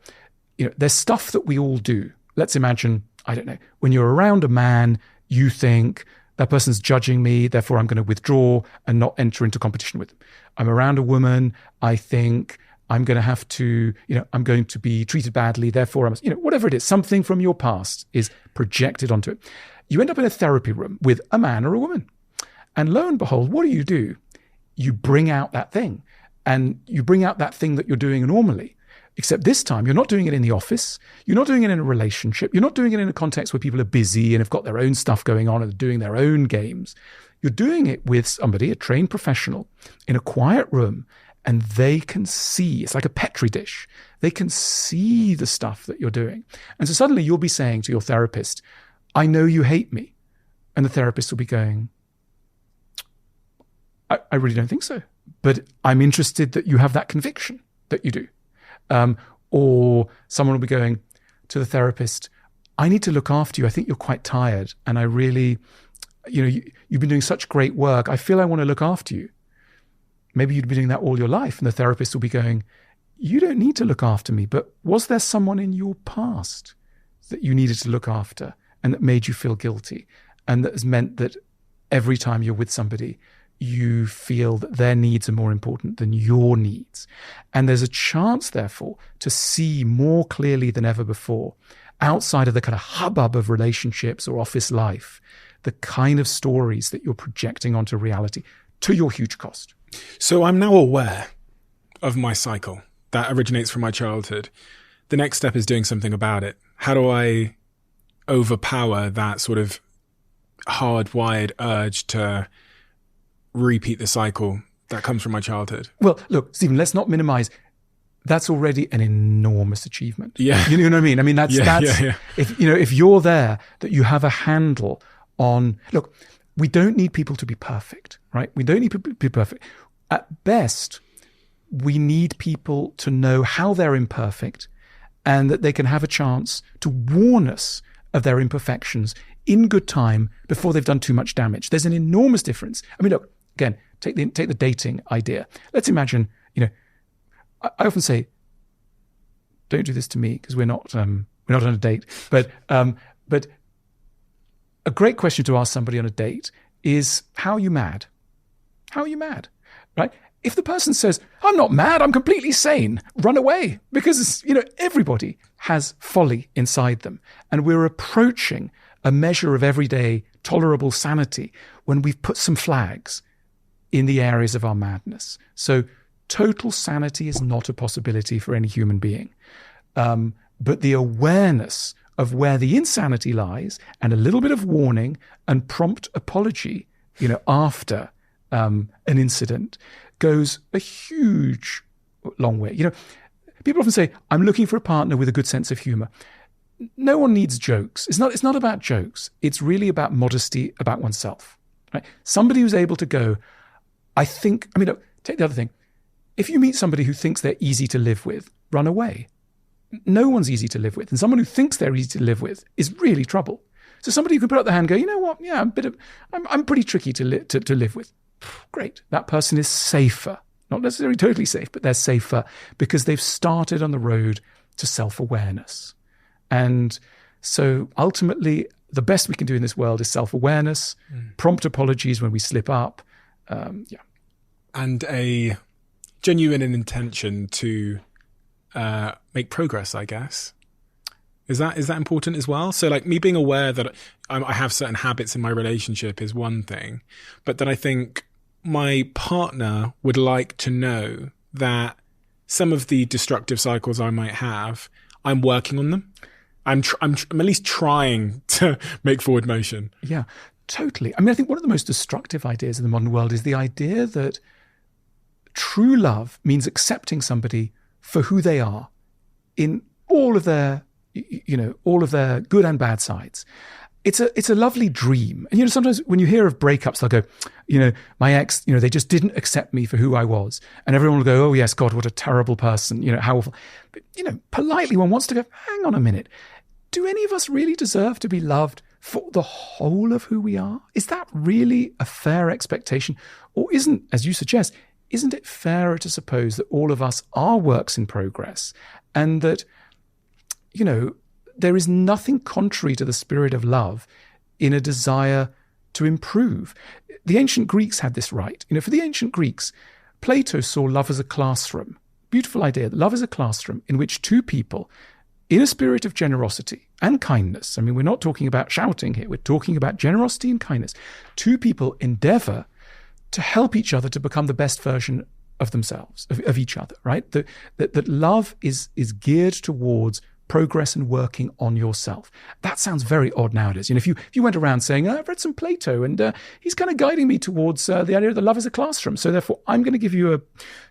There's stuff that we all do. Let's imagine, I don't know, when you're around a man, you think that person's judging me, therefore I'm going to withdraw and not enter into competition with them. I'm around a woman, I think I'm going to have to, I'm going to be treated badly, therefore I must, whatever it is, something from your past is projected onto it. You end up in a therapy room with a man or a woman. And lo and behold, what do? You bring out that thing. And you bring out that thing that you're doing normally. Except this time, you're not doing it in the office. You're not doing it in a relationship. You're not doing it in a context where people are busy and have got their own stuff going on and are doing their own games. You're doing it with somebody, a trained professional, in a quiet room, and they can see. It's like a Petri dish. They can see the stuff that you're doing. And so suddenly you'll be saying to your therapist, I know you hate me. And the therapist will be going, I really don't think so. But I'm interested that you have that conviction that you do. Or someone will be going to the therapist, I need to look after you. I think you're quite tired. And I really, you've been doing such great work. I feel I want to look after you. Maybe you'd be doing that all your life. And the therapist will be going, you don't need to look after me. But was there someone in your past that you needed to look after and that made you feel guilty? And that has meant that every time you're with somebody, you feel that their needs are more important than your needs. And there's a chance, therefore, to see more clearly than ever before, outside of the kind of hubbub of relationships or office life, the kind of stories that you're projecting onto reality to your huge cost. So I'm now aware of my cycle that originates from my childhood. The next step is doing something about it. How do I overpower that sort of hardwired urge to repeat the cycle that comes from my childhood? Well, look, Stephen, let's not minimize. That's already an enormous achievement. Yeah. You know what I mean? I mean, that's Yeah. if you're there, that you have a handle on, look, we don't need people to be perfect, right? We don't need people to be perfect. At best, we need people to know how they're imperfect and that they can have a chance to warn us of their imperfections in good time before they've done too much damage. There's an enormous difference. I mean, look, again, take the dating idea. Let's imagine, I often say, don't do this to me because we're not on a date. But a great question to ask somebody on a date is, how are you mad? How are you mad? Right? If the person says, I'm not mad, I'm completely sane, run away, because everybody has folly inside them, and we're approaching a measure of everyday tolerable sanity when we've put some flags in the areas of our madness. So total sanity is not a possibility for any human being. But the awareness of where the insanity lies, and a little bit of warning and prompt apology, after an incident goes a huge long way. People often say, I'm looking for a partner with a good sense of humor. No one needs jokes. It's not about jokes. It's really about modesty about oneself. Right? Somebody who's able to go, look, take the other thing. If you meet somebody who thinks they're easy to live with, run away. No one's easy to live with. And someone who thinks they're easy to live with is really trouble. So somebody who can put up their hand and go, you know what? Yeah, I'm pretty tricky to live with. Great. That person is safer. Not necessarily totally safe, but they're safer because they've started on the road to self-awareness. And so ultimately, the best we can do in this world is self-awareness, prompt apologies when we slip up. And a genuine intention to make progress, I guess. Is that important as well? So like me being aware that I have certain habits in my relationship is one thing, but that I think my partner would like to know that some of the destructive cycles I might have, I'm working on them. I'm at least trying to make forward motion. Yeah, totally. I think one of the most destructive ideas in the modern world is the idea that true love means accepting somebody for who they are in all of their good and bad sides. It's a lovely dream. And, sometimes when you hear of breakups, they'll go, my ex, they just didn't accept me for who I was. And everyone will go, oh yes, God, what a terrible person, how awful. But, politely one wants to go, hang on a minute. Do any of us really deserve to be loved for the whole of who we are? Is that really a fair expectation? Or isn't, as you suggest, isn't it fairer to suppose that all of us are works in progress and that, there is nothing contrary to the spirit of love in a desire to improve? The ancient Greeks had this right. For the ancient Greeks, Plato saw love as a classroom. Beautiful idea. Love is a classroom in which two people, in a spirit of generosity and kindness, we're not talking about shouting here, we're talking about generosity and kindness. Two people endeavor to help each other to become the best version of themselves, of each other, right? That love is geared towards progress and working on yourself. That sounds very odd nowadays. If you went around saying, I've read some Plato and he's kind of guiding me towards the idea that love is a classroom. So therefore, I'm going to give you a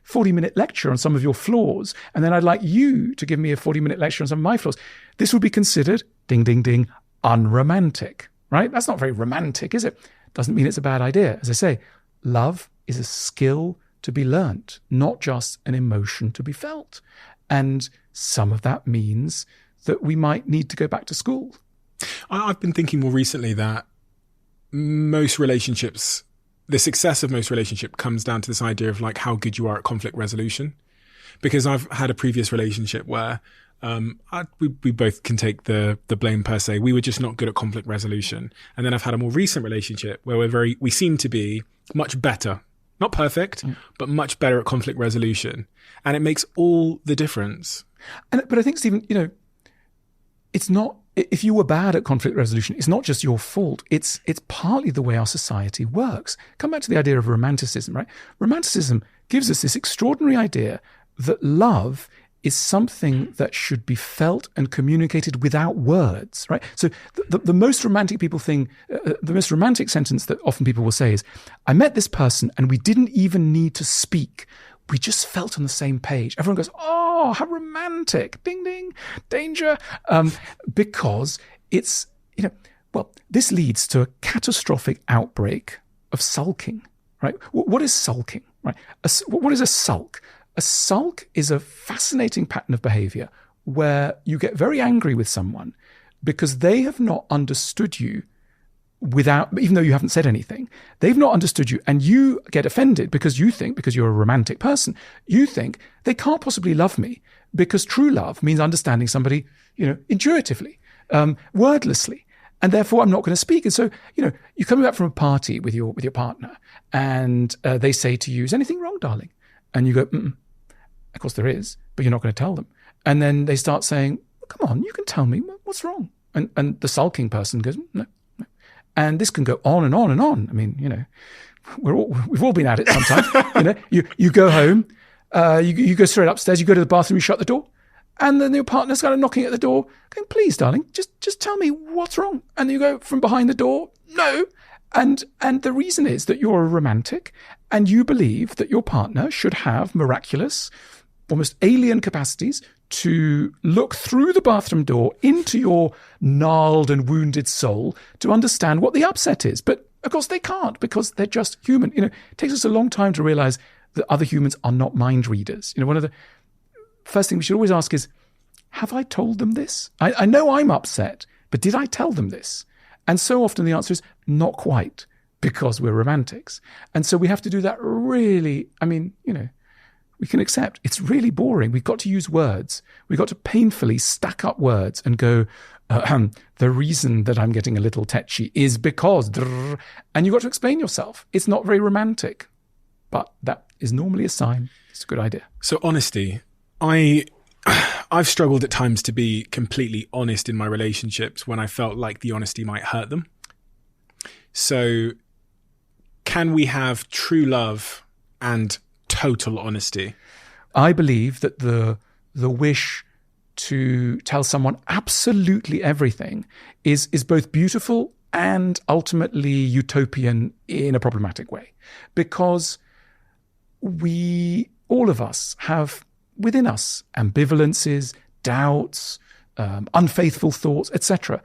40-minute lecture on some of your flaws. And then I'd like you to give me a 40-minute lecture on some of my flaws. This would be considered, ding, ding, ding, unromantic, right? That's not very romantic, is it? Doesn't mean it's a bad idea. As I say, love is a skill to be learnt, not just an emotion to be felt. And some of that means that we might need to go back to school. I've been thinking more recently that most relationships, the success of most relationship comes down to this idea of like how good you are at conflict resolution. Because I've had a previous relationship where we both can take the blame per se. We were just not good at conflict resolution. And then I've had a more recent relationship where we seem to be much better. Not perfect, but much better at conflict resolution. And it makes all the difference. But I think, Stephen, it's not, if you were bad at conflict resolution, it's not just your fault. It's partly the way our society works. Come back to the idea of romanticism, right? Romanticism gives us this extraordinary idea that love is something that should be felt and communicated without words, right? So the most romantic the most romantic sentence that often people will say is, I met this person and we didn't even need to speak. We just felt on the same page. Everyone goes, oh, how romantic, ding, ding, danger. Because it's, this leads to a catastrophic outbreak of sulking, right? What is sulking, right? What is a sulk? A sulk is a fascinating pattern of behavior where you get very angry with someone because they have not understood you even though you haven't said anything, they've not understood you, and you get offended because you're a romantic person, you think they can't possibly love me because true love means understanding somebody, intuitively, wordlessly. And therefore, I'm not going to speak. And so, you're coming back from a party with your partner and they say to you, is anything wrong, darling? And you go, of course there is, but you're not going to tell them. And then they start saying, come on, you can tell me what's wrong. And the sulking person goes, no. And this can go on and on and on. We've all been at it sometimes. You go home, you go straight upstairs, you go to the bathroom, you shut the door. And then your partner's kind of knocking at the door, going, please, darling, just tell me what's wrong. And you go from behind the door, no. And the reason is that you're a romantic and you believe that your partner should have miraculous, almost alien capacities to look through the bathroom door into your gnarled and wounded soul to understand what the upset is. But of course they can't, because they're just human. It takes us a long time to realize that other humans are not mind readers. One of the first things we should always ask is, have I told them this? I know I'm upset, but did I tell them this? And so often the answer is not quite, because we're romantics. And so we have to do that really, we can accept it's really boring. We've got to use words. We've got to painfully stack up words and go, the reason that I'm getting a little tetchy is because, and you've got to explain yourself. It's not very romantic, but that is normally a sign it's a good idea. So honesty, I've struggled at times to be completely honest in my relationships when I felt like the honesty might hurt them. So can we have true love and total honesty? I believe that the wish to tell someone absolutely everything is both beautiful and ultimately utopian in a problematic way, because all of us have within us ambivalences, doubts, unfaithful thoughts, etc.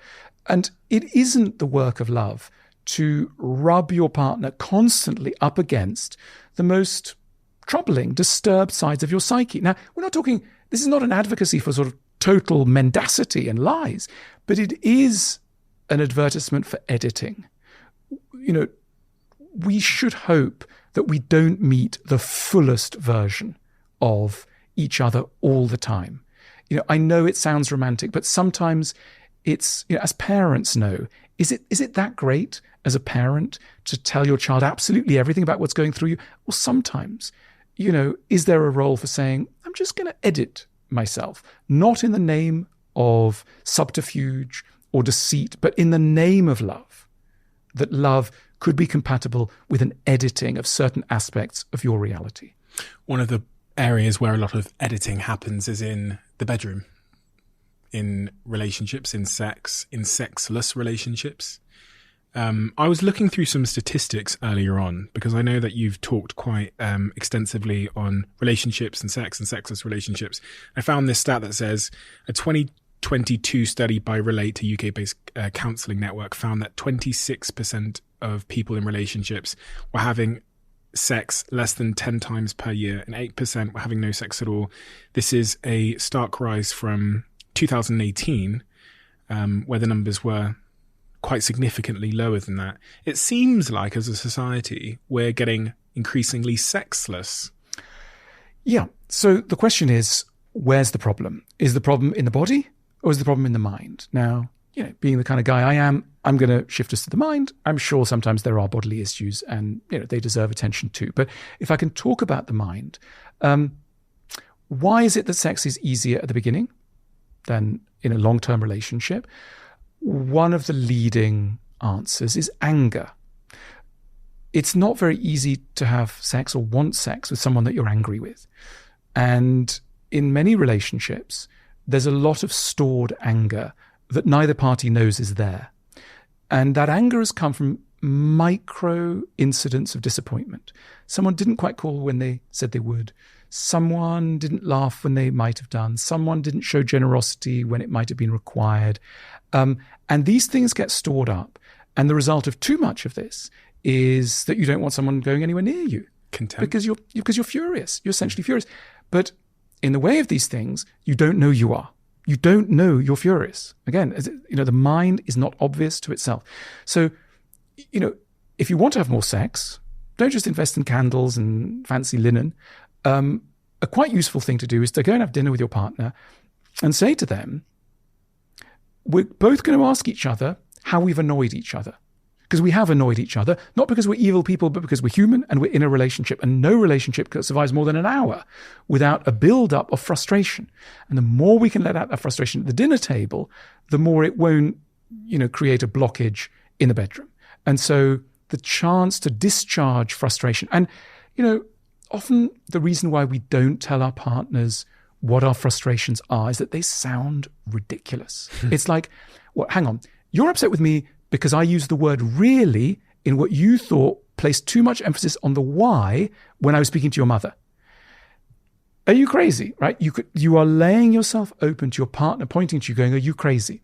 And it isn't the work of love to rub your partner constantly up against the most troubling, disturbed sides of your psyche. Now, we're not talking, this is not an advocacy for sort of total mendacity and lies, but it is an advertisement for editing. We should hope that we don't meet the fullest version of each other all the time. I know it sounds romantic, but sometimes it's, as parents know, is it that great as a parent to tell your child absolutely everything about what's going through you? Or sometimes, is there a role for saying, I'm just going to edit myself, not in the name of subterfuge or deceit, but in the name of love, that love could be compatible with an editing of certain aspects of your reality. One of the areas where a lot of editing happens is in the bedroom, in relationships, in sex, in sexless relationships. I was looking through some statistics earlier on, because I know that you've talked quite extensively on relationships and sex and sexless relationships. I found this stat that says a 2022 study by Relate, a UK-based counselling network, found that 26% of people in relationships were having sex less than 10 times per year, and 8% were having no sex at all. This is a stark rise from 2018, where the numbers were quite significantly lower than that. It seems like as a society, we're getting increasingly sexless. Yeah. So the question is, where's the problem? Is the problem in the body or is the problem in the mind? Now, being the kind of guy I am, I'm going to shift us to the mind. I'm sure sometimes there are bodily issues and, they deserve attention too. But if I can talk about the mind, why is it that sex is easier at the beginning than in a long-term relationship? One of the leading answers is anger. It's not very easy to have sex or want sex with someone that you're angry with. And in many relationships, there's a lot of stored anger that neither party knows is there. And that anger has come from micro incidents of disappointment. Someone didn't quite call when they said they would. Someone didn't laugh when they might have done. Someone didn't show generosity when it might have been required. And these things get stored up. And the result of too much of this is that you don't want someone going anywhere near you. Contempt. Because you're furious. You're essentially furious. But in the way of these things, you don't know you are. You don't know you're furious. Again, the mind is not obvious to itself. So, if you want to have more sex, don't just invest in candles and fancy linen. A quite useful thing to do is to go and have dinner with your partner and say to them, we're both going to ask each other how we've annoyed each other. Because we have annoyed each other, not because we're evil people, but because we're human and we're in a relationship. And no relationship survives more than an hour without a build-up of frustration. And the more we can let out that frustration at the dinner table, the more it won't, create a blockage in the bedroom. And so the chance to discharge frustration. And, often the reason why we don't tell our partners what our frustrations are is that they sound ridiculous. It's like, well, hang on, you're upset with me because I used the word really in what you thought placed too much emphasis on the why when I was speaking to your mother. Are you crazy, right? You are laying yourself open to your partner pointing to you going, are you crazy?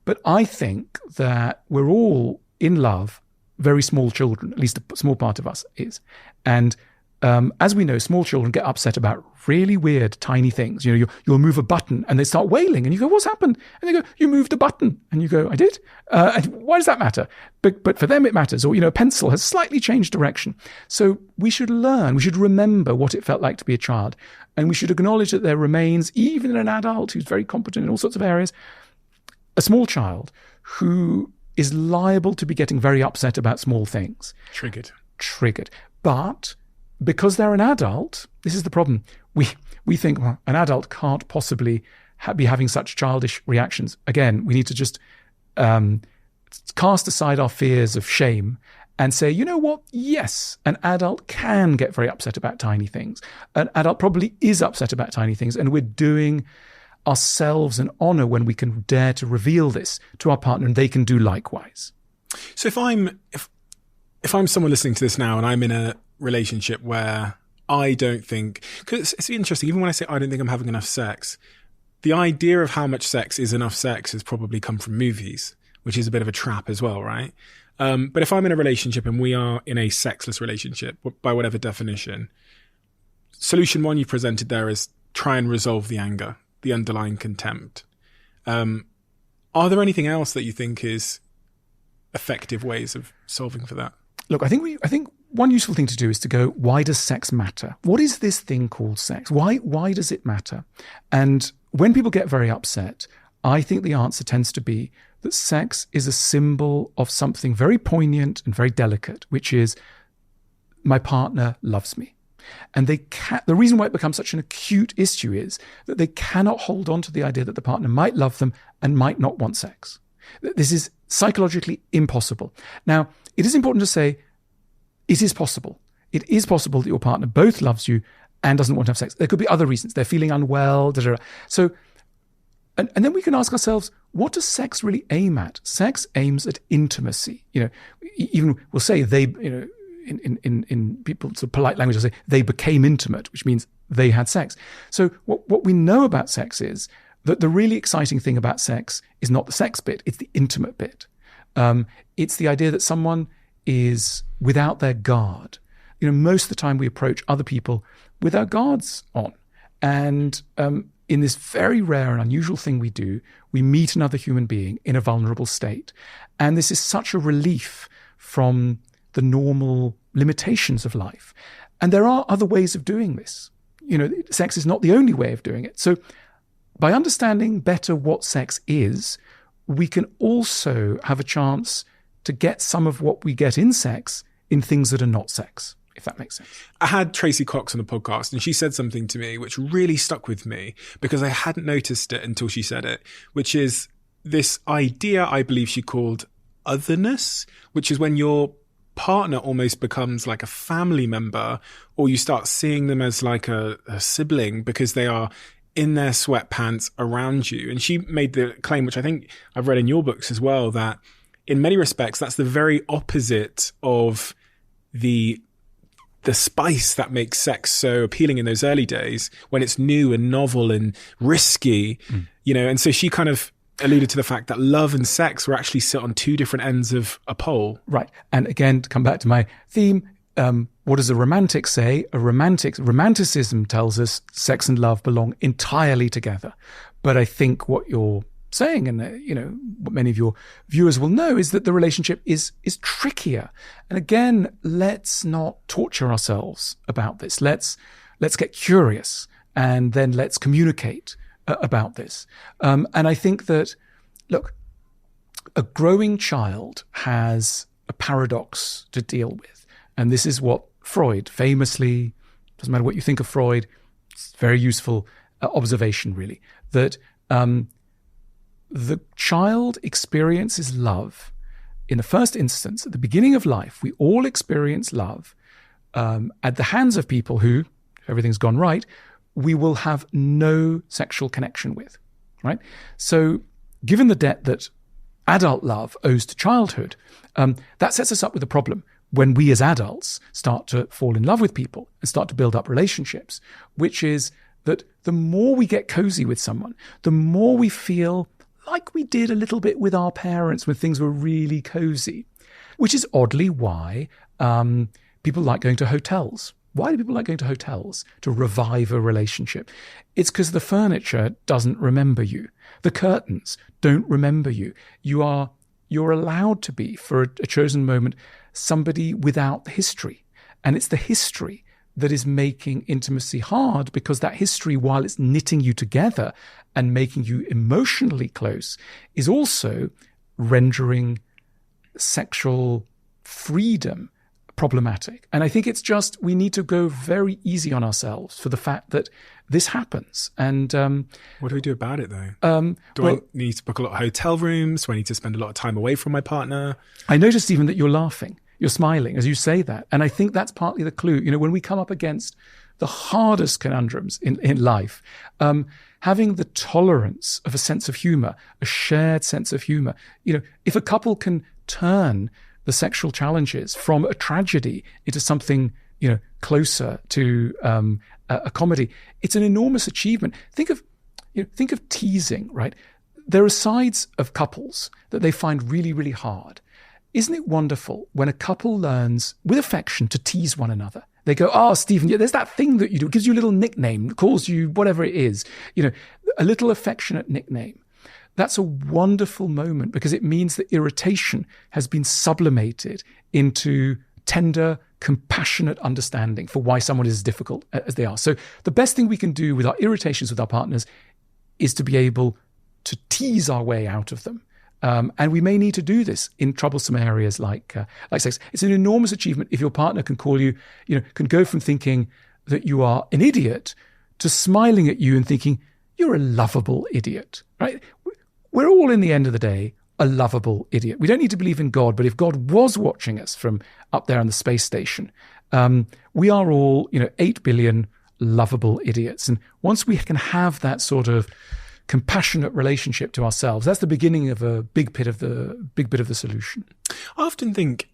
But I think that we're all in love, very small children, at least a small part of us is. And as we know, small children get upset about really weird, tiny things. You know, you'll move a button and they start wailing and you go, what's happened? And they go, you moved a button. And you go, I did? And why does that matter? But for them, it matters. Or, a pencil has slightly changed direction. So we should remember what it felt like to be a child. And we should acknowledge that there remains, even in an adult who's very competent in all sorts of areas, a small child who is liable to be getting very upset about small things. Triggered. But because they're an adult, this is the problem. We think, well, an adult can't possibly be having such childish reactions. Again, we need to just cast aside our fears of shame and say, you know what? Yes, an adult can get very upset about tiny things. An adult probably is upset about tiny things, and we're doing ourselves an honor when we can dare to reveal this to our partner, and they can do likewise. So if I'm someone listening to this now and I'm in a relationship where I don't think, because it's interesting, even when I say I don't think I'm having enough sex, the idea of how much sex is enough sex has probably come from movies, which is a bit of a trap as well, right? But if I'm in a relationship and we are in a sexless relationship, by whatever definition, solution one you presented there is try and resolve the anger, the underlying contempt. Are there anything else that you think is effective ways of solving for that? Look, I think one useful thing to do is to go, why does sex matter? What is this thing called sex? Why does it matter? And when people get very upset, I think the answer tends to be that sex is a symbol of something very poignant and very delicate, which is my partner loves me. And the reason why it becomes such an acute issue is that they cannot hold on to the idea that the partner might love them and might not want sex. This is psychologically impossible. Now, it is important to say it is possible. It is possible that your partner both loves you and doesn't want to have sex. There could be other reasons. They're feeling unwell. So, and then we can ask ourselves, what does sex really aim at? Sex aims at intimacy. Even we'll say they, in people's polite language, they'll say they became intimate, which means they had sex. So what we know about sex is that the really exciting thing about sex is not the sex bit, it's the intimate bit. It's the idea that someone is without their guard. Most of the time we approach other people with our guards on. And in this very rare and unusual thing we do, we meet another human being in a vulnerable state. And this is such a relief from the normal limitations of life. And there are other ways of doing this. Sex is not the only way of doing it. So by understanding better what sex is, we can also have a chance to get some of what we get in sex in things that are not sex, if that makes sense. I had Tracy Cox on the podcast and she said something to me which really stuck with me because I hadn't noticed it until she said it, which is this idea I believe she called otherness, which is when your partner almost becomes like a family member or you start seeing them as like a sibling because they are in their sweatpants around you. And she made the claim, which I think I've read in your books as well, that in many respects, that's the very opposite of the spice that makes sex so appealing in those early days when it's new and novel and risky, and so she kind of alluded to the fact that love and sex were actually sit on two different ends of a pole. Right. And again, to come back to my theme, what does a romantic say? Romanticism tells us sex and love belong entirely together. But I think what you're saying, and what many of your viewers will know, is that the relationship is trickier. And again, let's not torture ourselves about this. Let's get curious, and then let's communicate about this. And I think that, look, a growing child has a paradox to deal with. And this is what Freud famously, doesn't matter what you think of Freud, it's a very useful observation really, that the child experiences love in the first instance. At the beginning of life, we all experience love at the hands of people who, if everything's gone right, we will have no sexual connection with, right? So given the debt that adult love owes to childhood, that sets us up with a problem when we as adults start to fall in love with people and start to build up relationships, which is that the more we get cozy with someone, the more we feel like we did a little bit with our parents when things were really cozy, which is oddly why people like going to hotels. Why do people like going to hotels? To revive a relationship. It's because the furniture doesn't remember you. The curtains don't remember you. You're allowed to be, for a chosen moment, somebody without the history. And it's the history that is making intimacy hard, because that history, while it's knitting you together and making you emotionally close, is also rendering sexual freedom problematic. And I think it's just, we need to go very easy on ourselves for the fact that this happens. And what do we do about it, though? I need to book a lot of hotel rooms? Do I need to spend a lot of time away from my partner? I noticed even that you're laughing. You're smiling as you say that. And I think that's partly the clue. You know, when we come up against the hardest conundrums in life, having the tolerance of a sense of humor, a shared sense of humor, you know, if a couple can turn the sexual challenges from a tragedy into something, you know, closer to a comedy, it's an enormous achievement. Think of teasing, right? There are sides of couples that they find really, really hard. Isn't it wonderful when a couple learns with affection to tease one another? They go, "Oh, Stephen, yeah, there's that thing that you do. It gives you a little nickname, calls you whatever it is, you know, a little affectionate nickname." That's a wonderful moment, because it means that irritation has been sublimated into tender, compassionate understanding for why someone is as difficult as they are. So the best thing we can do with our irritations with our partners is to be able to tease our way out of them. And we may need to do this in troublesome areas like sex. It's an enormous achievement if your partner can call you, can go from thinking that you are an idiot to smiling at you and thinking you're a lovable idiot, right? We're all, in the end of the day, a lovable idiot. We don't need to believe in God, but if God was watching us from up there on the space station, we are all, 8 billion lovable idiots. And once we can have that sort of compassionate relationship to ourselves, that's the beginning of a big bit of the solution. I often think,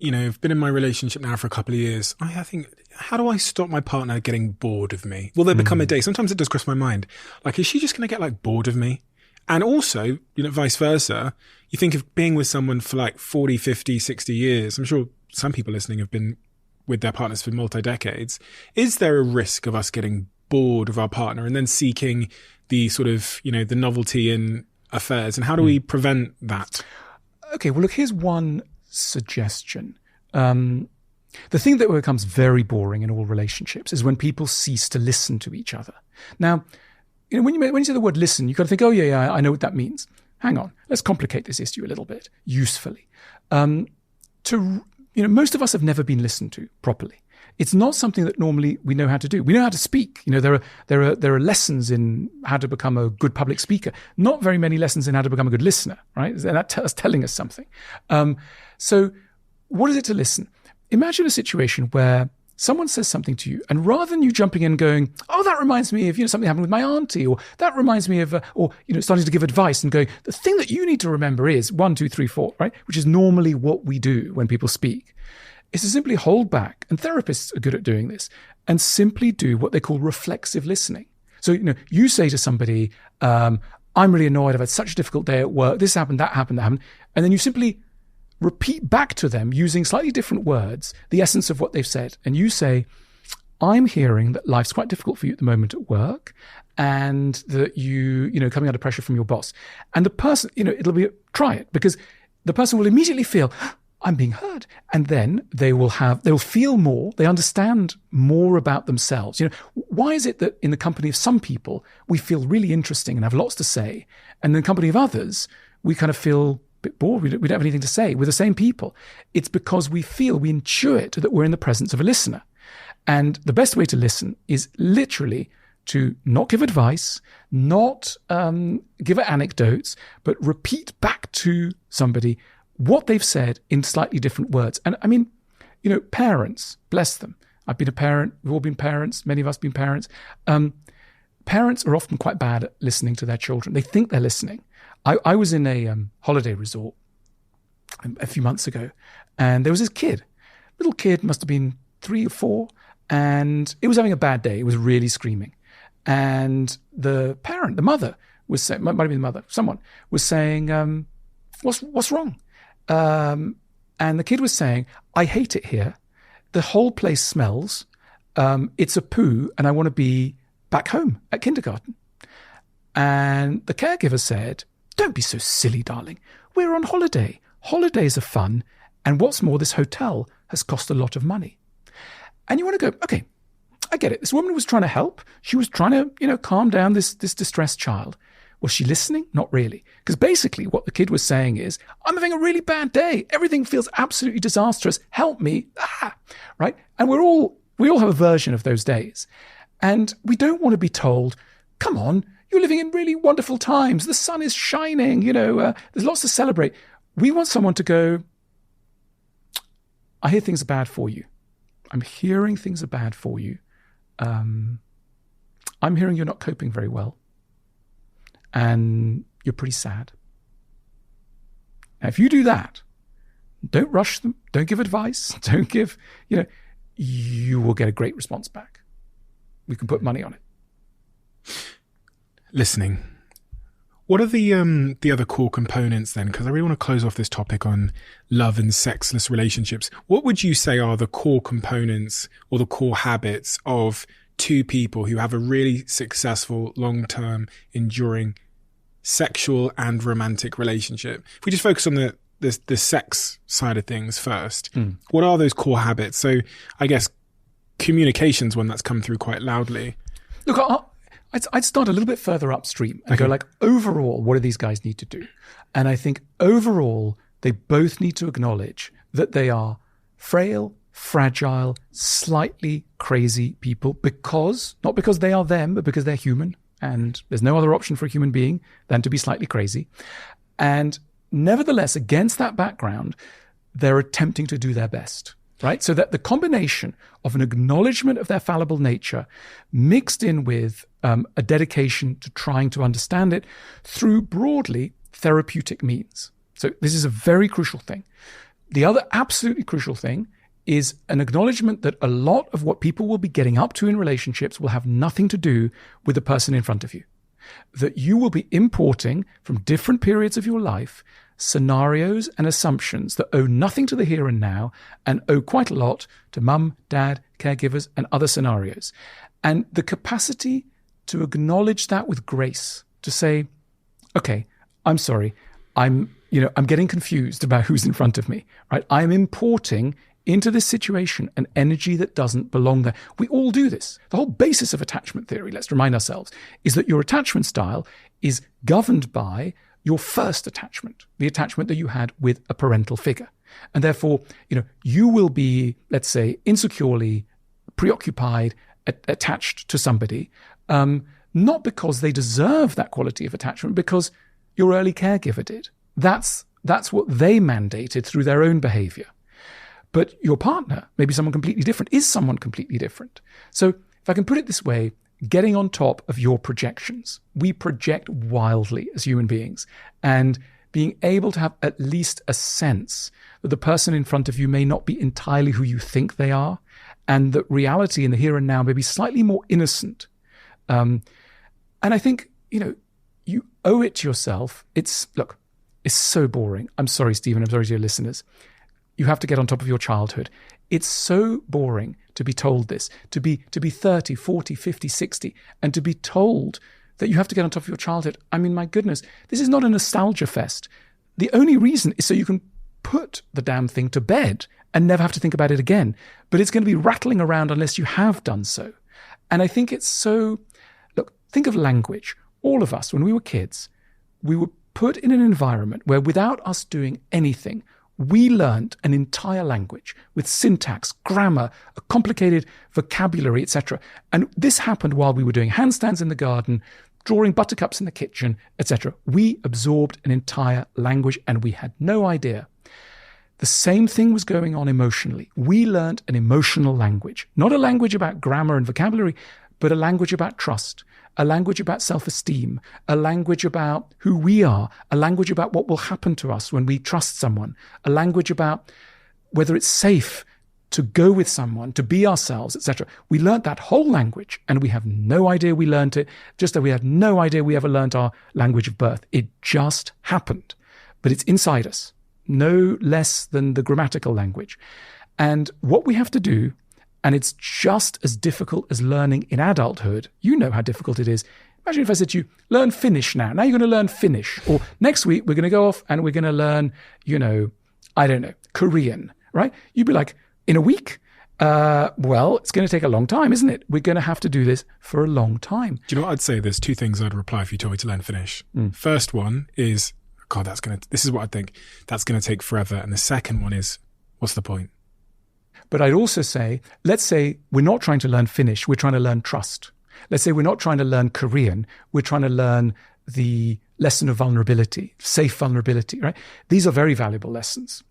I've been in my relationship now for a couple of years. I think, how do I stop my partner getting bored of me? Will there become a day? Sometimes it does cross my mind. Like, is she just going to get bored of me? And also, vice versa. You think of being with someone for 40, 50, 60 years. I'm sure some people listening have been with their partners for multi-decades. Is there a risk of us getting bored of our partner and then seeking the sort of, the novelty in affairs? And how do we prevent that? Okay, well, look, here's one suggestion. The thing that becomes very boring in all relationships is when people cease to listen to each other. Now, when you say the word listen, you've got to think, oh, yeah, I know what that means. Hang on, let's complicate this issue a little bit, usefully. Most of us have never been listened to properly. It's not something that normally we know how to do. We know how to speak. There are lessons in how to become a good public speaker. Not very many lessons in how to become a good listener, right? And that's telling us something. So what is it to listen? Imagine a situation where someone says something to you, and rather than you jumping in and going, "Oh, that reminds me of something happened with my auntie," or "That reminds me of," starting to give advice and going, "The thing that you need to remember is 1, 2, 3, 4," right? Which is normally what we do when people speak. Is to simply hold back, and therapists are good at doing this, and simply do what they call reflexive listening. So, you say to somebody, "I'm really annoyed. I've had such a difficult day at work. This happened, that happened, that happened," and then you simply repeat back to them using slightly different words the essence of what they've said. And you say, "I'm hearing that life's quite difficult for you at the moment at work, and that you coming under pressure from your boss." And the person, try it, because the person will immediately feel, "I'm being heard." And then they'll feel more, they understand more about themselves. Why is it that in the company of some people, we feel really interesting and have lots to say, and in the company of others, we kind of feel bit bored, we don't have anything to say with the same people? It's because we intuit that we're in the presence of a listener. And the best way to listen is literally to not give advice, not give anecdotes, but repeat back to somebody what they've said in slightly different words. And I mean, parents, bless them, I've been a parent. We've all been parents. Many of us have been parents. Parents are often quite bad at listening to their children. They think they're listening. I was in a holiday resort a few months ago, and there was this kid. Little kid, must have been 3 or 4, and it was having a bad day. It was really screaming. And the parent, the mother, was saying, might have been the mother, someone was saying, what's wrong? And the kid was saying, I hate it here. The whole place smells. It's a poo, and I want to be back home at kindergarten. And the caregiver said, don't be so silly, darling. We're on holiday. Holidays are fun. And what's more, this hotel has cost a lot of money. And you want to go, okay, I get it. This woman was trying to help. She was trying to, calm down this distressed child. Was she listening? Not really. Because basically what the kid was saying is, I'm having a really bad day. Everything feels absolutely disastrous. Help me. Right? And we all have a version of those days. And we don't want to be told, come on, you're living in really wonderful times. The sun is shining. There's lots to celebrate. We want someone to go, I hear things are bad for you. I'm hearing things are bad for you. I'm hearing you're not coping very well. And you're pretty sad. Now, if you do that, don't rush them. Don't give advice. Don't give, you will get a great response back. We can put money on it. Listening. What are the other core components then? Because I really want to close off this topic on love and sexless relationships. What would you say are the core components or the core habits of two people who have a really successful, long-term, enduring sexual and romantic relationship? If we just focus on the sex side of things first, what are those core habits? So I guess communication's one that's come through quite loudly. Look, I'd start a little bit further upstream and go overall, what do these guys need to do? And I think overall, they both need to acknowledge that they are frail, fragile, slightly crazy people not because they are them, but because they're human. And there's no other option for a human being than to be slightly crazy. And nevertheless, against that background, they're attempting to do their best. Right? So that the combination of an acknowledgement of their fallible nature mixed in with a dedication to trying to understand it through broadly therapeutic means. So this is a very crucial thing. The other absolutely crucial thing is an acknowledgement that a lot of what people will be getting up to in relationships will have nothing to do with the person in front of you. That you will be importing from different periods of your life scenarios and assumptions that owe nothing to the here and now and owe quite a lot to mum, dad, caregivers, and other scenarios. And the capacity to acknowledge that with grace, to say, okay, I'm sorry, I'm getting confused about who's in front of me, right? I'm importing into this situation an energy that doesn't belong there. We all do this. The whole basis of attachment theory, let's remind ourselves, is that your attachment style is governed by your first attachment, the attachment that you had with a parental figure. And therefore, you will be, let's say, insecurely preoccupied, attached to somebody, not because they deserve that quality of attachment, because your early caregiver did. That's what they mandated through their own behavior. But your partner, maybe someone completely different, is someone completely different. So if I can put it this way, getting on top of your projections. We project wildly as human beings, and being able to have at least a sense that the person in front of you may not be entirely who you think they are, and that reality in the here and now may be slightly more innocent. And I think, you owe it to yourself. It's so boring. I'm sorry, Stephen. I'm sorry to your listeners. You have to get on top of your childhood. It's so boring to be told this, to be 30, 40, 50, 60, and to be told that you have to get on top of your childhood. I mean, my goodness, this is not a nostalgia fest. The only reason is so you can put the damn thing to bed and never have to think about it again. But it's going to be rattling around unless you have done so. And I think it's so... Look, think of language. All of us, when we were kids, we were put in an environment where without us doing anything, we learned an entire language with syntax, grammar, a complicated vocabulary, etc. And this happened while we were doing handstands in the garden, drawing buttercups in the kitchen, etc. We absorbed an entire language and we had no idea. the same thing was going on emotionally. We learned an emotional language, not a language about grammar and vocabulary, but a language about trust, a language about self-esteem, a language about who we are, a language about what will happen to us when we trust someone, a language about whether it's safe to go with someone, to be ourselves, etc. We learned that whole language, and we have no idea we learned it, just that we had no idea we ever learned our language of birth. It just happened. But it's inside us, no less than the grammatical language. And what we have to do, and it's just as difficult as learning in adulthood. You know how difficult it is. Imagine if I said to you, learn Finnish now. Now you're going to learn Finnish. Or next week, we're going to go off and we're going to learn, Korean, right? You'd be like, in a week? Well, it's going to take a long time, isn't it? We're going to have to do this for a long time. Do you know what I'd say? There's two things I'd reply if you told me to learn Finnish. First one is, God, this is what I think. That's going to take forever. And the second one is, what's the point? But I'd also say, let's say we're not trying to learn Finnish, we're trying to learn trust. Let's say we're not trying to learn Korean, we're trying to learn the lesson of vulnerability, safe vulnerability, right? These are very valuable lessons.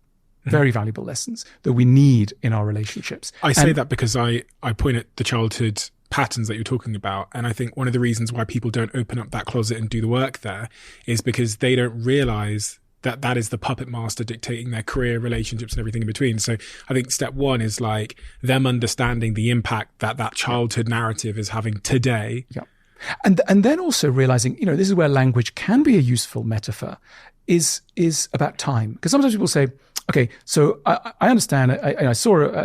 Very valuable lessons that we need in our relationships. I say that because I point at the childhood patterns that you're talking about. And I think one of the reasons why people don't open up that closet and do the work there is because they don't realize that that is the puppet master dictating their career, relationships, and everything in between. So I think step one is like them understanding the impact that that childhood narrative is having today. Yeah. And then also realizing, this is where language can be a useful metaphor, is about time. Because sometimes people say, okay, so I understand. I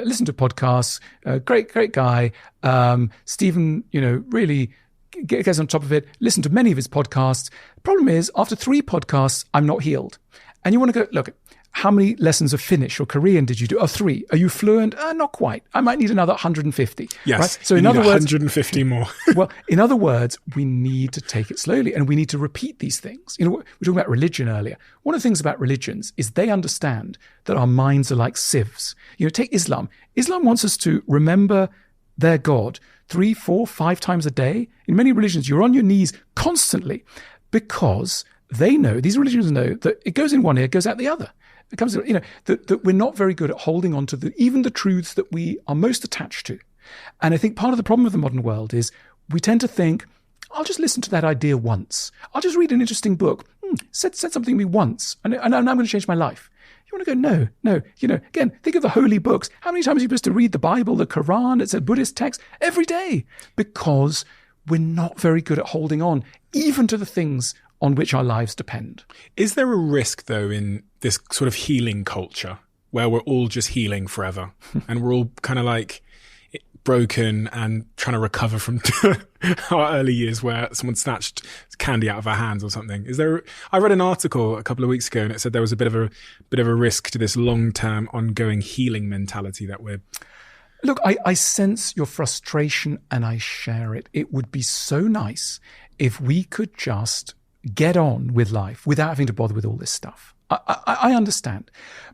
listened to podcasts. Great guy. Stephen, really gets on top of it. Listened to many of his podcasts. The problem is, after 3 podcasts, I'm not healed. And you want to go, look, how many lessons of Finnish or Korean did you do? 3. Are you fluent? Not quite. I might need another 150. Yes. Right? So in other words, 150 more. Well, in other words, we need to take it slowly and we need to repeat these things. We were talking about religion earlier. One of the things about religions is they understand that our minds are like sieves. Take Islam. Islam wants us to remember their God 3, 4, 5 times a day. In many religions, you're on your knees constantly because they know, these religions know that it goes in one ear, goes out the other. It comes, that we're not very good at holding on to even the truths that we are most attached to. And I think part of the problem of the modern world is we tend to think, I'll just listen to that idea once. I'll just read an interesting book. Said something to me once, and I'm going to change my life. You want to go, no. Again, think of the holy books. How many times are you supposed to read the Bible, the Quran, it's a Buddhist text? Every day. Because we're not very good at holding on, even to the things on which our lives depend. Is there a risk, though, in this sort of healing culture where we're all just healing forever and we're all kind of like broken and trying to recover from our early years where someone snatched candy out of our hands or something? I read an article a couple of weeks ago and it said there was a bit of a risk to this long-term ongoing healing mentality that we're... Look, I sense your frustration and I share it. It would be so nice if we could just get on with life without having to bother with all this stuff. I understand.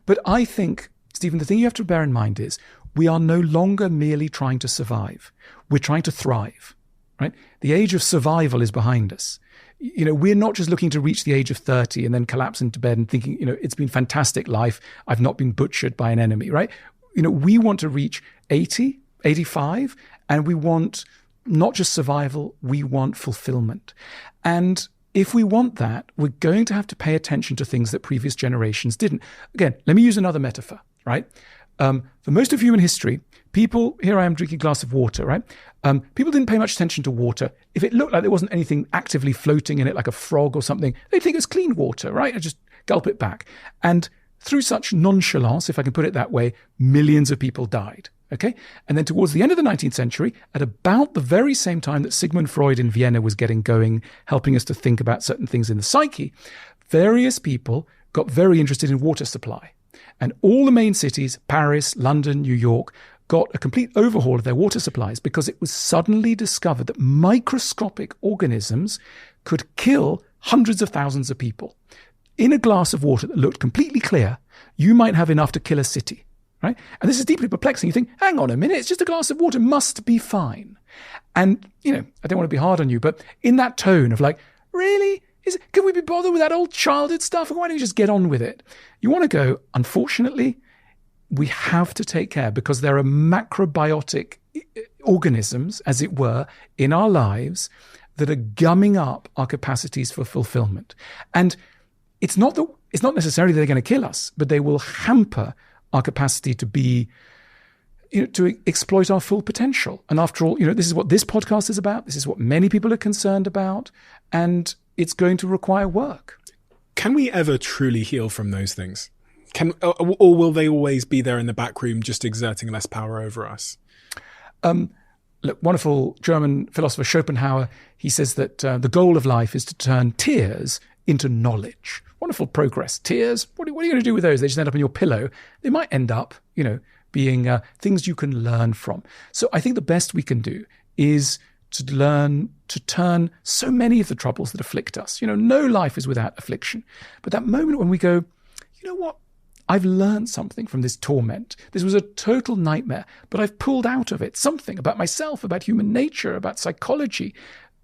But I think, Stephen, the thing you have to bear in mind is we are no longer merely trying to survive. We're trying to thrive, right? The age of survival is behind us. We're not just looking to reach the age of 30 and then collapse into bed and thinking, it's been fantastic life. I've not been butchered by an enemy, right? We want to reach 80, 85, and we want not just survival, we want fulfillment. And if we want that, we're going to have to pay attention to things that previous generations didn't. Again, let me use another metaphor, right? For most of human history, people, here I am drinking a glass of water, right? People didn't pay much attention to water. If it looked like there wasn't anything actively floating in it, like a frog or something, they'd think it's clean water, right? And just gulp it back. And through such nonchalance, if I can put it that way, millions of people died. Okay. And then towards the end of the 19th century, at about the very same time that Sigmund Freud in Vienna was getting going, helping us to think about certain things in the psyche, various people got very interested in water supply. And all the main cities, Paris, London, New York, got a complete overhaul of their water supplies because it was suddenly discovered that microscopic organisms could kill hundreds of thousands of people. In a glass of water that looked completely clear, you might have enough to kill a city. Right? And this is deeply perplexing. You think, hang on a minute, it's just a glass of water, must be fine. And, I don't want to be hard on you, but in that tone of like, really? Can we be bothered with that old childhood stuff? Why don't you just get on with it? You want to go, unfortunately, we have to take care, because there are macrobiotic organisms, as it were, in our lives that are gumming up our capacities for fulfillment. And it's not necessarily they're going to kill us, but they will hamper our capacity to be, to exploit our full potential. And after all, this is what this podcast is about. This is what many people are concerned about. And it's going to require work. Can we ever truly heal from those things? Or will they always be there in the back room, just exerting less power over us? Look, wonderful German philosopher Schopenhauer, he says that the goal of life is to turn tears into knowledge. Wonderful progress. Tears, what are you going to do with those? They just end up on your pillow. They might end up, being things you can learn from. So I think the best we can do is to learn to turn so many of the troubles that afflict us. No life is without affliction. But that moment when we go, you know what? I've learned something from this torment. This was a total nightmare, but I've pulled out of it something about myself, about human nature, about psychology.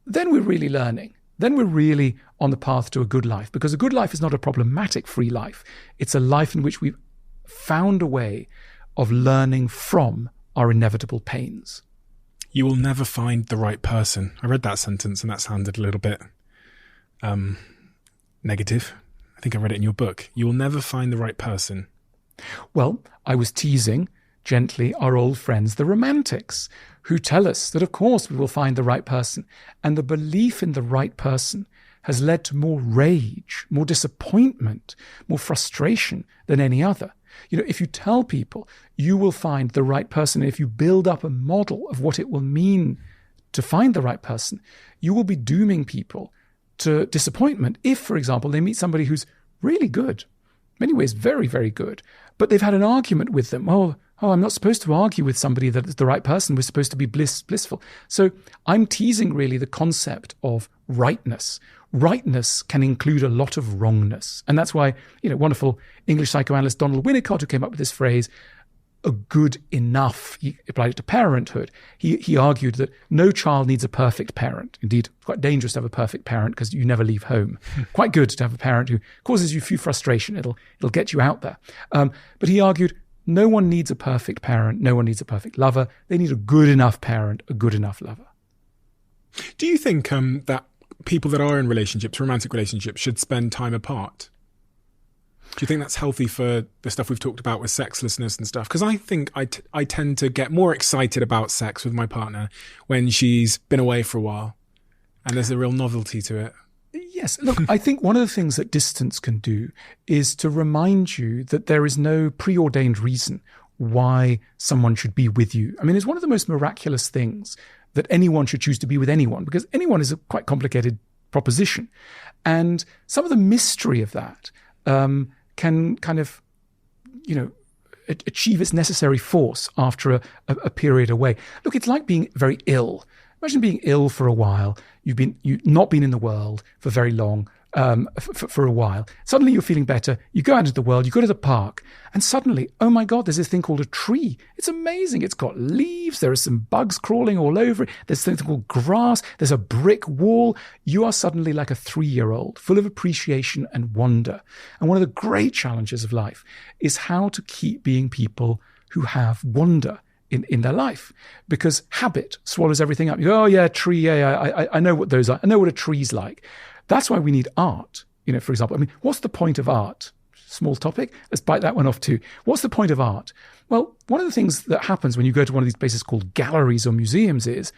Then we're really learning. Then we're really on the path to a good life, because a good life is not a problematic free life. It's a life in which we've found a way of learning from our inevitable pains. You will never find the right person. I read that sentence and that sounded a little bit negative. I think I read it in your book. You will never find the right person. Well, I was teasing gently our old friends, the romantics, who tell us that, of course, we will find the right person. And the belief in the right person has led to more rage, more disappointment, more frustration than any other. If you tell people you will find the right person, if you build up a model of what it will mean to find the right person, you will be dooming people to disappointment if, for example, they meet somebody who's really good, in many ways very, very good, but they've had an argument with them. Oh, I'm not supposed to argue with somebody that is the right person. We're supposed to be blissful. So I'm teasing really the concept of rightness. Rightness can include a lot of wrongness. And that's why, wonderful English psychoanalyst Donald Winnicott, who came up with this phrase, a good enough, he applied it to parenthood. He argued that no child needs a perfect parent. Indeed, it's quite dangerous to have a perfect parent because you never leave home. Quite good to have a parent who causes you a few frustration. It'll get you out there. But he argued no one needs a perfect parent. No one needs a perfect lover. They need a good enough parent, a good enough lover. Do you think that people that are in relationships, romantic relationships, should spend time apart? Do you think that's healthy for the stuff we've talked about with sexlessness and stuff? Because I think I tend to get more excited about sex with my partner when she's been away for a while and there's a real novelty to it. Yes. Look, I think one of the things that distance can do is to remind you that there is no preordained reason why someone should be with you. I mean, it's one of the most miraculous things that anyone should choose to be with anyone, because anyone is a quite complicated proposition. And some of the mystery of that can kind of, achieve its necessary force after a period away. Look, it's like being very ill. Imagine being ill for a while. You've not been in the world for very long, for a while. Suddenly you're feeling better. You go out into the world, you go to the park, and suddenly, oh my God, there's this thing called a tree. It's amazing. It's got leaves. There are some bugs crawling all over it. There's something called grass. There's a brick wall. You are suddenly like a 3-year-old, full of appreciation and wonder. And one of the great challenges of life is how to keep being people who have wonder in their life, because habit swallows everything up. You go, oh yeah, tree, yeah, I know what those are. I know what a tree's like. That's why we need art. For example, I mean, what's the point of art? Small topic. Let's bite that one off too. What's the point of art? Well, one of the things that happens when you go to one of these places called galleries or museums is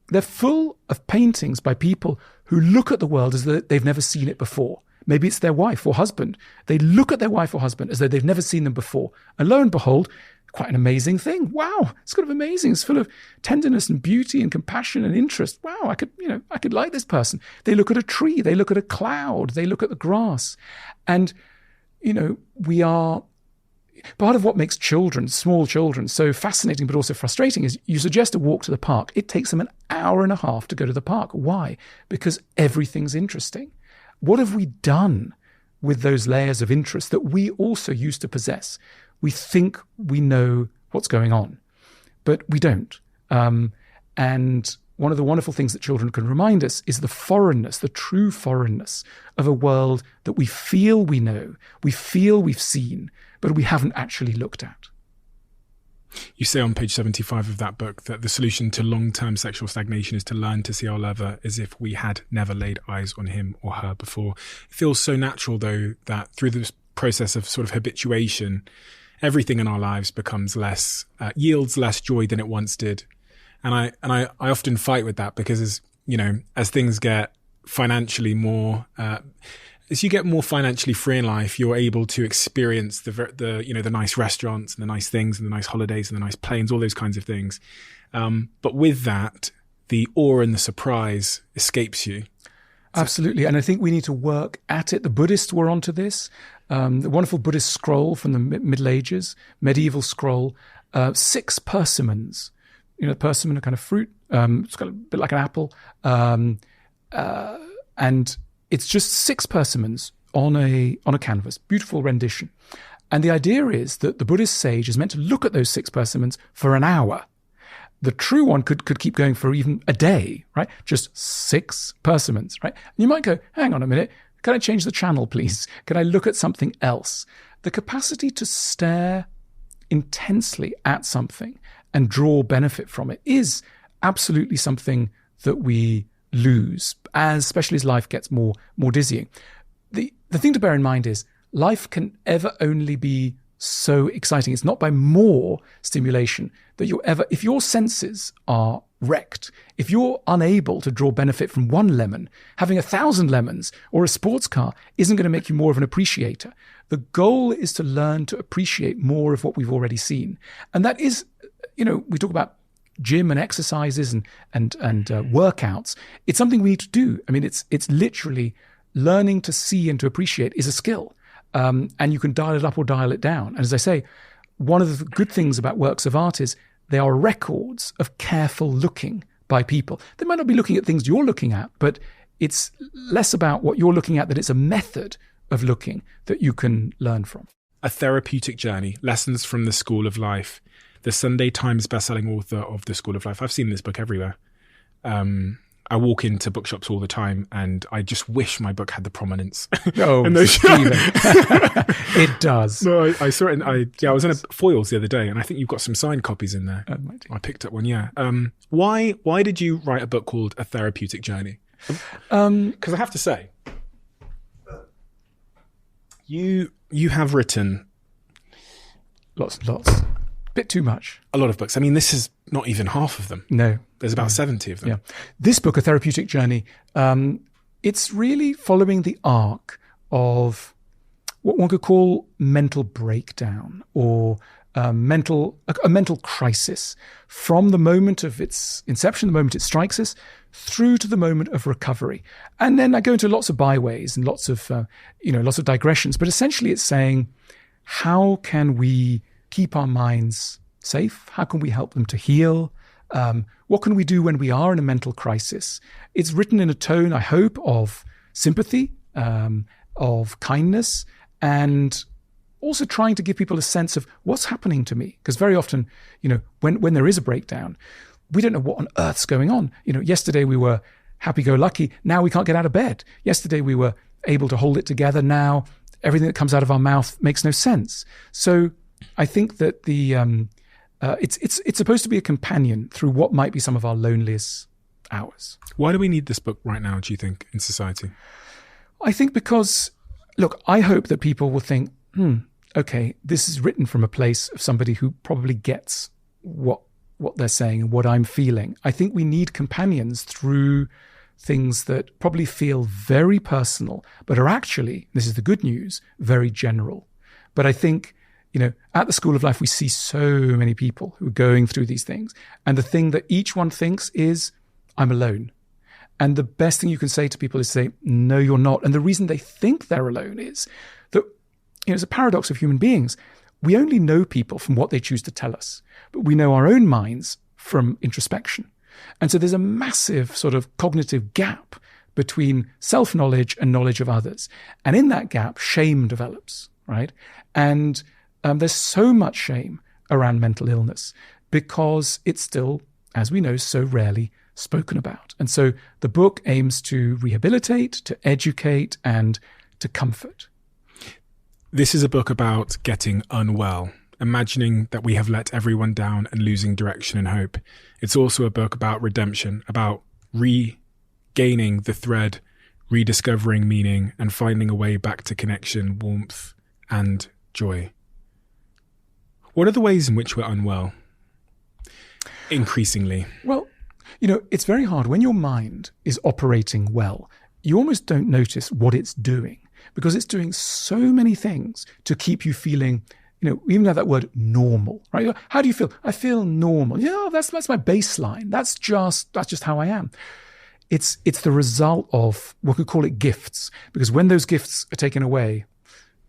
they're full of paintings by people who look at the world as though they've never seen it before. Maybe it's their wife or husband. They look at their wife or husband as though they've never seen them before. And lo and behold, quite an amazing thing. Wow, it's kind of amazing. It's full of tenderness and beauty and compassion and interest. Wow, I could like this person. They look at a tree, they look at a cloud, they look at the grass. And, we are, part of what makes small children, so fascinating but also frustrating is you suggest a walk to the park. It takes them an hour and a half to go to the park. Why? Because everything's interesting. What have we done with those layers of interest that we also used to possess? We think we know what's going on, but we don't. And one of the wonderful things that children can remind us is the foreignness, the true foreignness of a world that we feel we know, we feel we've seen, but we haven't actually looked at. You say on page 75 of that book that the solution to long-term sexual stagnation is to learn to see our lover as if we had never laid eyes on him or her before. It feels so natural, though, that through this process of sort of habituation, everything in our lives becomes less, yields less joy than it once did. And I often fight with that because, as things get financially more, as you get more financially free in life, you're able to experience the nice restaurants and the nice things and the nice holidays and the nice planes, all those kinds of things. But with that, the awe and the surprise escapes you. Absolutely. And I think we need to work at it. The Buddhists were onto this. The wonderful Buddhist scroll from the Middle Ages, medieval scroll, 6 persimmons. Persimmon, a kind of fruit. It's got a bit like an apple. And it's just 6 persimmons on a canvas. Beautiful rendition. And the idea is that the Buddhist sage is meant to look at those 6 persimmons for an hour. The true one could keep going for even a day, right? Just 6 persimmons, right? And you might go, hang on a minute. Can I change the channel, please? Can I look at something else? The capacity to stare intensely at something and draw benefit from it is absolutely something that we lose, especially as life gets more dizzying. The thing to bear in mind is life can ever only be so exciting. It's not by more stimulation that if your senses are wrecked, if you're unable to draw benefit from one lemon, having 1,000 lemons or a sports car isn't going to make you more of an appreciator. The goal is to learn to appreciate more of what we've already seen. And that is, we talk about gym and exercises and workouts. It's something we need to do. I mean, it's literally learning to see and to appreciate is a skill. And you can dial it up or dial it down. And as I say, one of the good things about works of art is they are records of careful looking by people. They might not be looking at things you're looking at, but it's less about what you're looking at, that it's a method of looking that you can learn from. A Therapeutic Journey, Lessons from the School of Life. The Sunday Times bestselling author of The School of Life. I've seen this book everywhere. I walk into bookshops all the time and I just wish my book had the prominence. Oh, Stephen. It does. No, I saw it. I was in a Foyles the other day and I think you've got some signed copies in there. I picked up one, yeah. Why did you write a book called A Therapeutic Journey? Because I have to say, you have written lots and lots. Bit too much. A lot of books. I mean, this is not even half of them. No. There's about 70 of them. Yeah. This book, A Therapeutic Journey, it's really following the arc of what one could call mental breakdown or a mental crisis from the moment of its inception, the moment it strikes us, through to the moment of recovery. And then I go into lots of byways and lots of digressions. But essentially it's saying, how can we keep our minds safe? How can we help them to heal? What can we do when we are in a mental crisis? It's written in a tone, I hope, of sympathy, of kindness, and also trying to give people a sense of what's happening to me. Because very often, when there is a breakdown, we don't know what on earth's going on. Yesterday we were happy-go-lucky. Now we can't get out of bed. Yesterday we were able to hold it together. Now everything that comes out of our mouth makes no sense. So I think that it's supposed to be a companion through what might be some of our loneliest hours. Why do we need this book right now, do you think, in society? I think because, look, I hope that people will think, okay, this is written from a place of somebody who probably gets what they're saying and what I'm feeling. I think we need companions through things that probably feel very personal, but are actually, this is the good news, very general. But I think, at the School of Life, we see so many people who are going through these things. And the thing that each one thinks is, I'm alone. And the best thing you can say to people is say, no, you're not. And the reason they think they're alone is that, it's a paradox of human beings. We only know people from what they choose to tell us, but we know our own minds from introspection. And so there's a massive sort of cognitive gap between self-knowledge and knowledge of others. And in that gap, shame develops, right? And there's so much shame around mental illness because it's still, as we know, so rarely spoken about. And so the book aims to rehabilitate, to educate, and to comfort. This is a book about getting unwell. imagining that we have let everyone down and losing direction and hope. It's also a book about redemption, about regaining the thread, rediscovering meaning, and finding a way back to connection, warmth, and joy. What are the ways in which we're unwell? Increasingly. Well, it's very hard. When your mind is operating well, you almost don't notice what it's doing because it's doing so many things to keep you feeling, even have that word normal, right? How do you feel? I feel normal. Yeah, that's my baseline. That's just how I am. It's the result of, we could call it gifts, because when those gifts are taken away,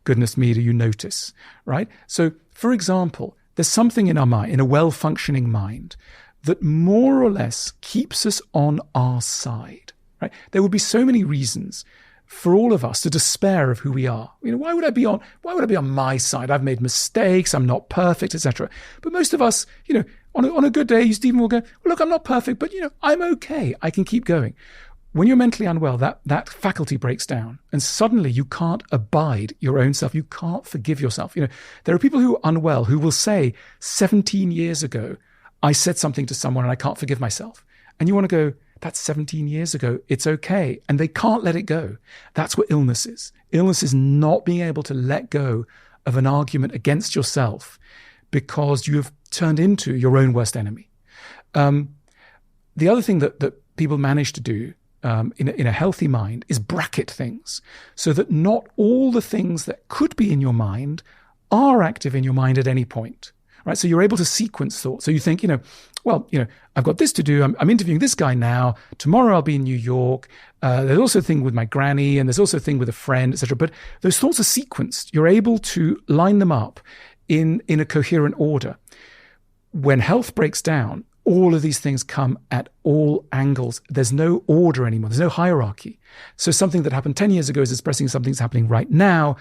goodness me, do you notice, right? So, for example, there's something in our mind, in a well-functioning mind, that more or less keeps us on our side, right? There would be so many reasons for all of us to despair of who we are. Why would I be on my side? I've made mistakes, I'm not perfect, etc. But most of us, on a good day, Stephen will go, well, look, I'm not perfect, but I'm okay. I can keep going. When you're mentally unwell, that faculty breaks down, and suddenly you can't abide your own self. You can't forgive yourself. There are people who are unwell who will say, 17 years ago, I said something to someone and I can't forgive myself. And you want to go, that's 17 years ago. It's okay. And they can't let it go. That's what illness is. Illness is not being able to let go of an argument against yourself because you have turned into your own worst enemy. The other thing that people manage to do in a healthy mind is bracket things so that not all the things that could be in your mind are active in your mind at any point. Right, so you're able to sequence thought. So you think, I've got this to do. I'm interviewing this guy now. Tomorrow I'll be in New York. There's also a thing with my granny, and there's also a thing with a friend, etc. But those thoughts are sequenced. You're able to line them up in a coherent order. When health breaks down, all of these things come at all angles. There's no order anymore. There's no hierarchy. So something that happened 10 years ago is expressing something that's happening right now.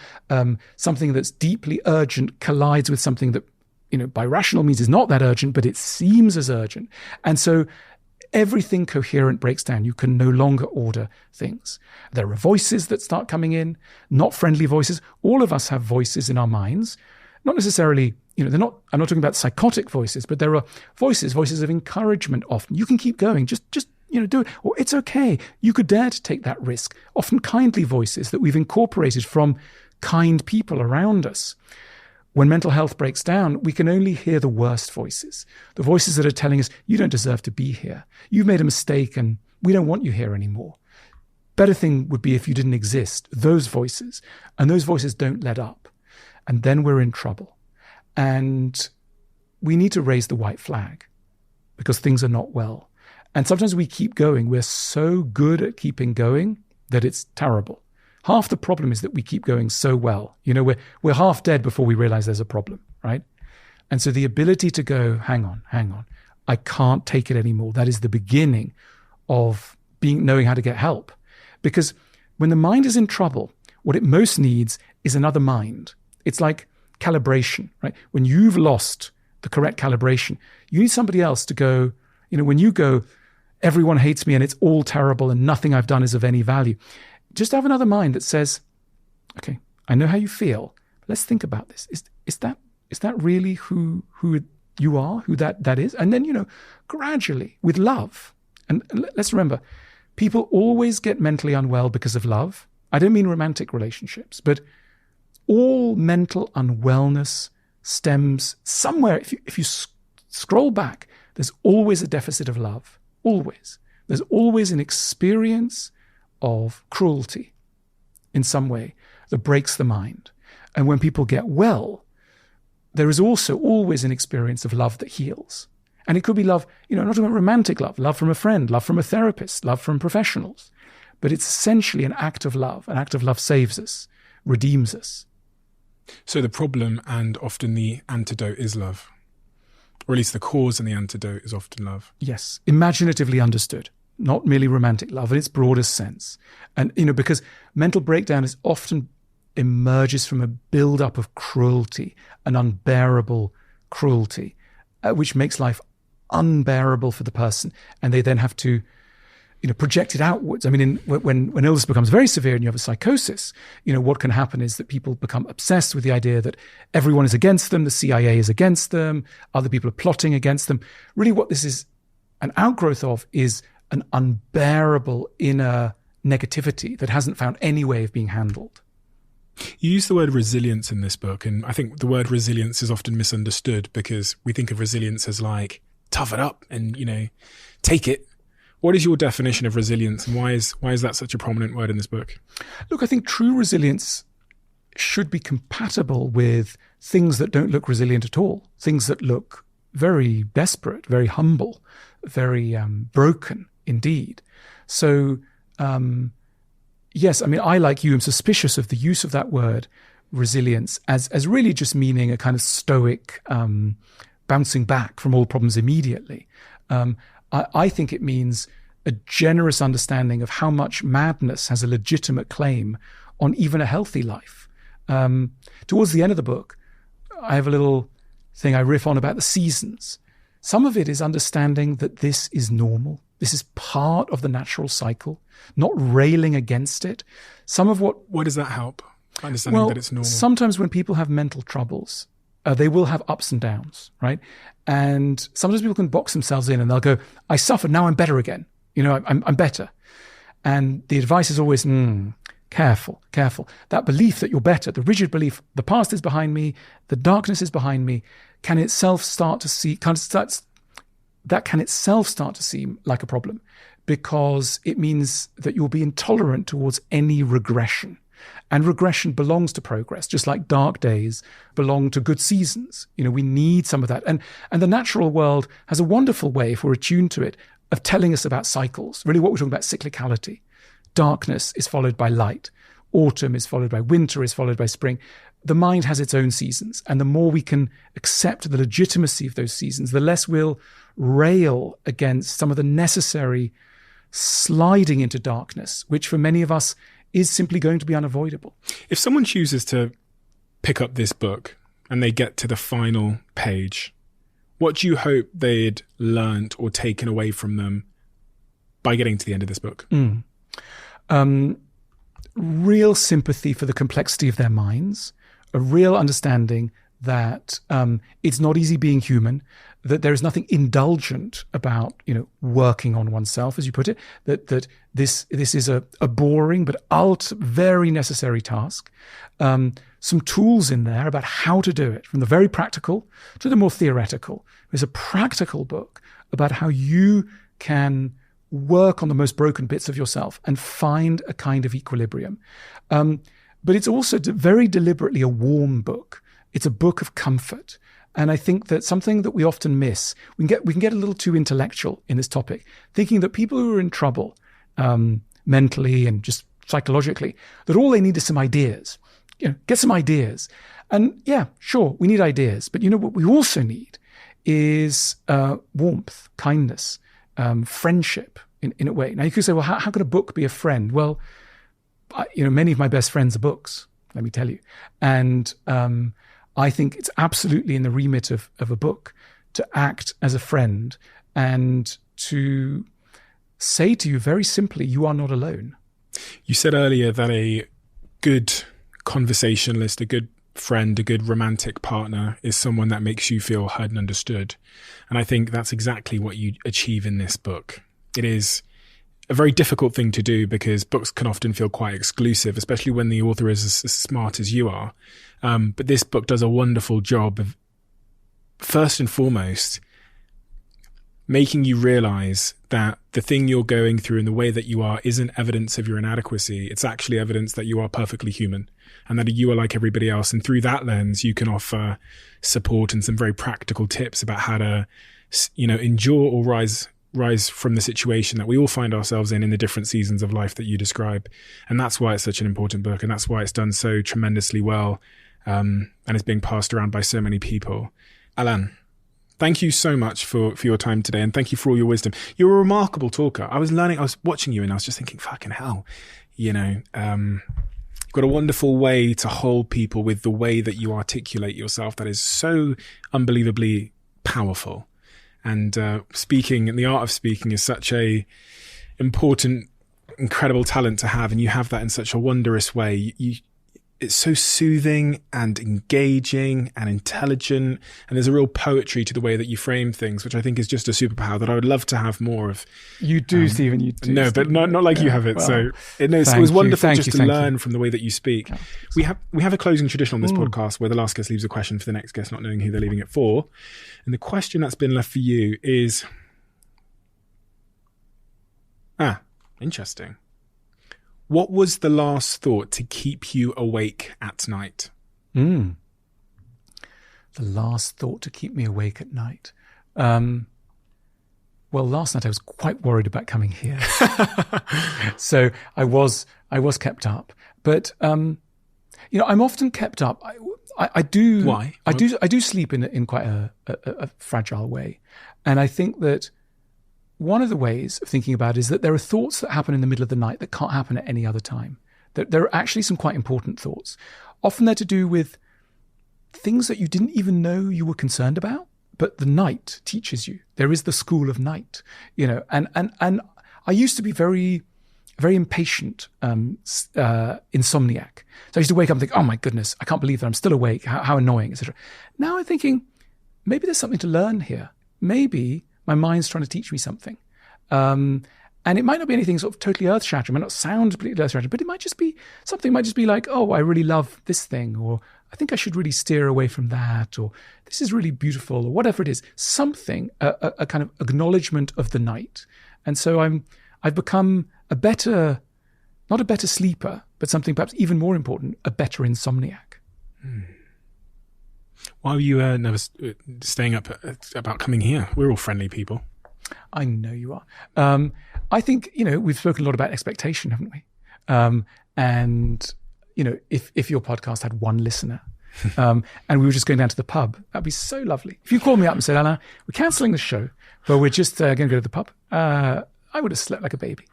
Something that's deeply urgent collides with something that by rational means is not that urgent, but it seems as urgent. And so everything coherent breaks down. You can no longer order things. There are voices that start coming in, not friendly voices. All of us have voices in our minds, not necessarily, I'm not talking about psychotic voices, but there are voices of encouragement often. You can keep going, just do it, or it's okay. You could dare to take that risk. Often kindly voices that we've incorporated from kind people around us. When mental health breaks down, we can only hear the worst voices, the voices that are telling us, you don't deserve to be here. You've made a mistake and we don't want you here anymore. Better thing would be if you didn't exist, those voices. And those voices don't let up. And then we're in trouble. And we need to raise the white flag because things are not well. And sometimes we keep going. We're so good at keeping going that it's terrible. Half the problem is that we keep going so well. We're half dead before we realize there's a problem, right? And so the ability to go, hang on, I can't take it anymore. That is the beginning of knowing how to get help. Because when the mind is in trouble, what it most needs is another mind. It's like calibration, right? When you've lost the correct calibration, you need somebody else to go, when you go, everyone hates me and it's all terrible and nothing I've done is of any value. Just have another mind that says, okay, I know how you feel. Let's think about this. Is that really who you are, who that is? And then, gradually with love. And let's remember, people always get mentally unwell because of love. I don't mean romantic relationships, but all mental unwellness stems somewhere. If you scroll back, there's always a deficit of love. Always. There's always an experience of cruelty in some way that breaks the mind. And when people get well, there is also always an experience of love that heals. And it could be love, not talking about romantic love from a friend, love from a therapist, love from professionals. But it's essentially an act of love. An act of love saves us, redeems us. So the problem and often the antidote is love. Or at least the cause and the antidote is often love. Yes, imaginatively understood. Not merely romantic love in its broadest sense. And, because mental breakdown is often emerges from a build-up of cruelty, an unbearable cruelty, which makes life unbearable for the person. And they then have to projected outwards. I mean, when illness becomes very severe and you have a psychosis, what can happen is that people become obsessed with the idea that everyone is against them, the CIA is against them, other people are plotting against them. Really what this is an outgrowth of is an unbearable inner negativity that hasn't found any way of being handled. You use the word resilience in this book, and I think the word resilience is often misunderstood because we think of resilience as like, tough it up and, take it. What is your definition of resilience, and why is that such a prominent word in this book? Look, I think true resilience should be compatible with things that don't look resilient at all, things that look very desperate, very humble, very broken indeed. So, yes, I mean, I, like you, am suspicious of the use of that word resilience as really just meaning a kind of stoic bouncing back from all problems immediately. I think it means a generous understanding of how much madness has a legitimate claim on even a healthy life. Towards the end of the book, I have a little thing I riff on about the seasons. Some of it is understanding that this is normal. This is part of the natural cycle, not railing against it. What does that help? Understanding that it's normal. Sometimes when people have mental troubles, they will have ups and downs, right? And sometimes people can box themselves in and they'll go, I suffered, now I'm better again. I'm better. And the advice is always, careful. That belief that you're better, the rigid belief, the past is behind me, the darkness is behind me, can itself start to seem like a problem, because it means that you'll be intolerant towards any regression. And regression belongs to progress, just like dark days belong to good seasons. We need some of that. And the natural world has a wonderful way, if we're attuned to it, of telling us about cycles. Really what we're talking about, cyclicality. Darkness is followed by light. Autumn is followed by winter, is followed by spring. The mind has its own seasons. And the more we can accept the legitimacy of those seasons, the less we'll rail against some of the necessary sliding into darkness, which for many of us is simply going to be unavoidable. If someone chooses to pick up this book and they get to the final page, what do you hope they'd learnt or taken away from them by getting to the end of this book? Real sympathy for the complexity of their minds, a real understanding that it's not easy being human, that there is nothing indulgent about working on oneself, as you put it, that this is a boring but very necessary task. Some tools in there about how to do it, from the very practical to the more theoretical. There's a practical book about how you can work on the most broken bits of yourself and find a kind of equilibrium. But it's also very deliberately a warm book. It's a book of comfort. And I think that something that we often miss, we can get a little too intellectual in this topic, thinking that people who are in trouble mentally and just psychologically, that all they need is some ideas. Get some ideas. And yeah, sure, we need ideas. But what we also need is warmth, kindness, friendship in a way. Now you could say, well, how could a book be a friend? Well, many of my best friends are books, let me tell you. And I think it's absolutely in the remit of a book to act as a friend and to say to you very simply, you are not alone. You said earlier that a good conversationalist, a good friend, a good romantic partner is someone that makes you feel heard and understood. And I think that's exactly what you achieve in this book. It is a very difficult thing to do because books can often feel quite exclusive, especially when the author is as smart as you are. But this book does a wonderful job of, first and foremost, making you realize that the thing you're going through and the way that you are isn't evidence of your inadequacy. It's actually evidence that you are perfectly human and that you are like everybody else. And through that lens, you can offer support and some very practical tips about how to, endure or rise from the situation that we all find ourselves in the different seasons of life that you describe. And that's why it's such an important book. And that's why it's done so tremendously well. And it's being passed around by so many people. Alain, thank you so much for your time today. And thank you for all your wisdom. You're a remarkable talker. I was watching you and I was just thinking, fucking hell, you've got a wonderful way to hold people with the way that you articulate yourself that is so unbelievably powerful. And speaking and the art of speaking is such a important, incredible talent to have, and you have that in such a wondrous way. It's so soothing and engaging and intelligent, and there's a real poetry to the way that you frame things, which I think is just a superpower that I would love to have more of. You do, Stephen. You do. No, Stephen. but not like you have it. Well, So it was wonderful just to learn you. from the way that you speak. Yeah. We have a closing tradition on this podcast where the last guest leaves a question for the next guest, not knowing who they're leaving it for. And the question that's been left for you is, interesting. What was the last thought to keep you awake at night? The last thought to keep me awake at night. Well, last night I was quite worried about coming here, so I was kept up. But I'm often kept up. I do. Why? I do sleep in quite a fragile way, and I think that one of the ways of thinking about it is that there are thoughts that happen in the middle of the night that can't happen at any other time. There are actually some quite important thoughts. Often they're to do with things that you didn't even know you were concerned about, but the night teaches you. There is the school of night, and I used to be very, very impatient, insomniac. So I used to wake up and think, oh my goodness, I can't believe that I'm still awake. How annoying, etc. Now I'm thinking, maybe there's something to learn here. Maybe my mind's trying to teach me something. And it might not be anything sort of totally earth-shattering. It might not sound completely earth-shattering, but it might just be something. It might just be like, oh, I really love this thing, or I think I should really steer away from that, or this is really beautiful, or whatever it is. Something, a kind of acknowledgement of the night. And so I've become not a better sleeper, but something perhaps even more important, a better insomniac. Why were you never staying up about coming here? We're all friendly people. I know you are. I think, we've spoken a lot about expectation, haven't we? And, if your podcast had one listener and we were just going down to the pub, that'd be so lovely. If you called me up and said, Alain, we're cancelling the show, but we're just going to go to the pub, I would have slept like a baby.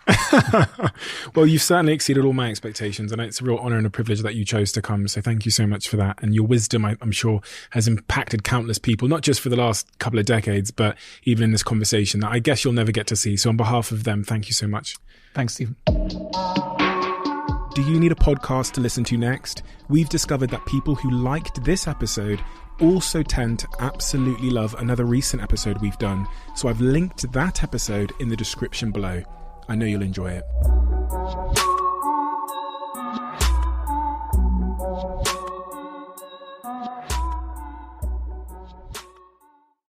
Well, you've certainly exceeded all my expectations, and it's a real honour and a privilege that you chose to come. So thank you so much for that. And your wisdom, I'm sure, has impacted countless people, not just for the last couple of decades, but even in this conversation that I guess you'll never get to see. So on behalf of them, thank you so much. Thanks, Stephen. Do you need a podcast to listen to next? We've discovered that people who liked this episode also tend to absolutely love another recent episode we've done. So I've linked that episode in the description below. I know you'll enjoy it.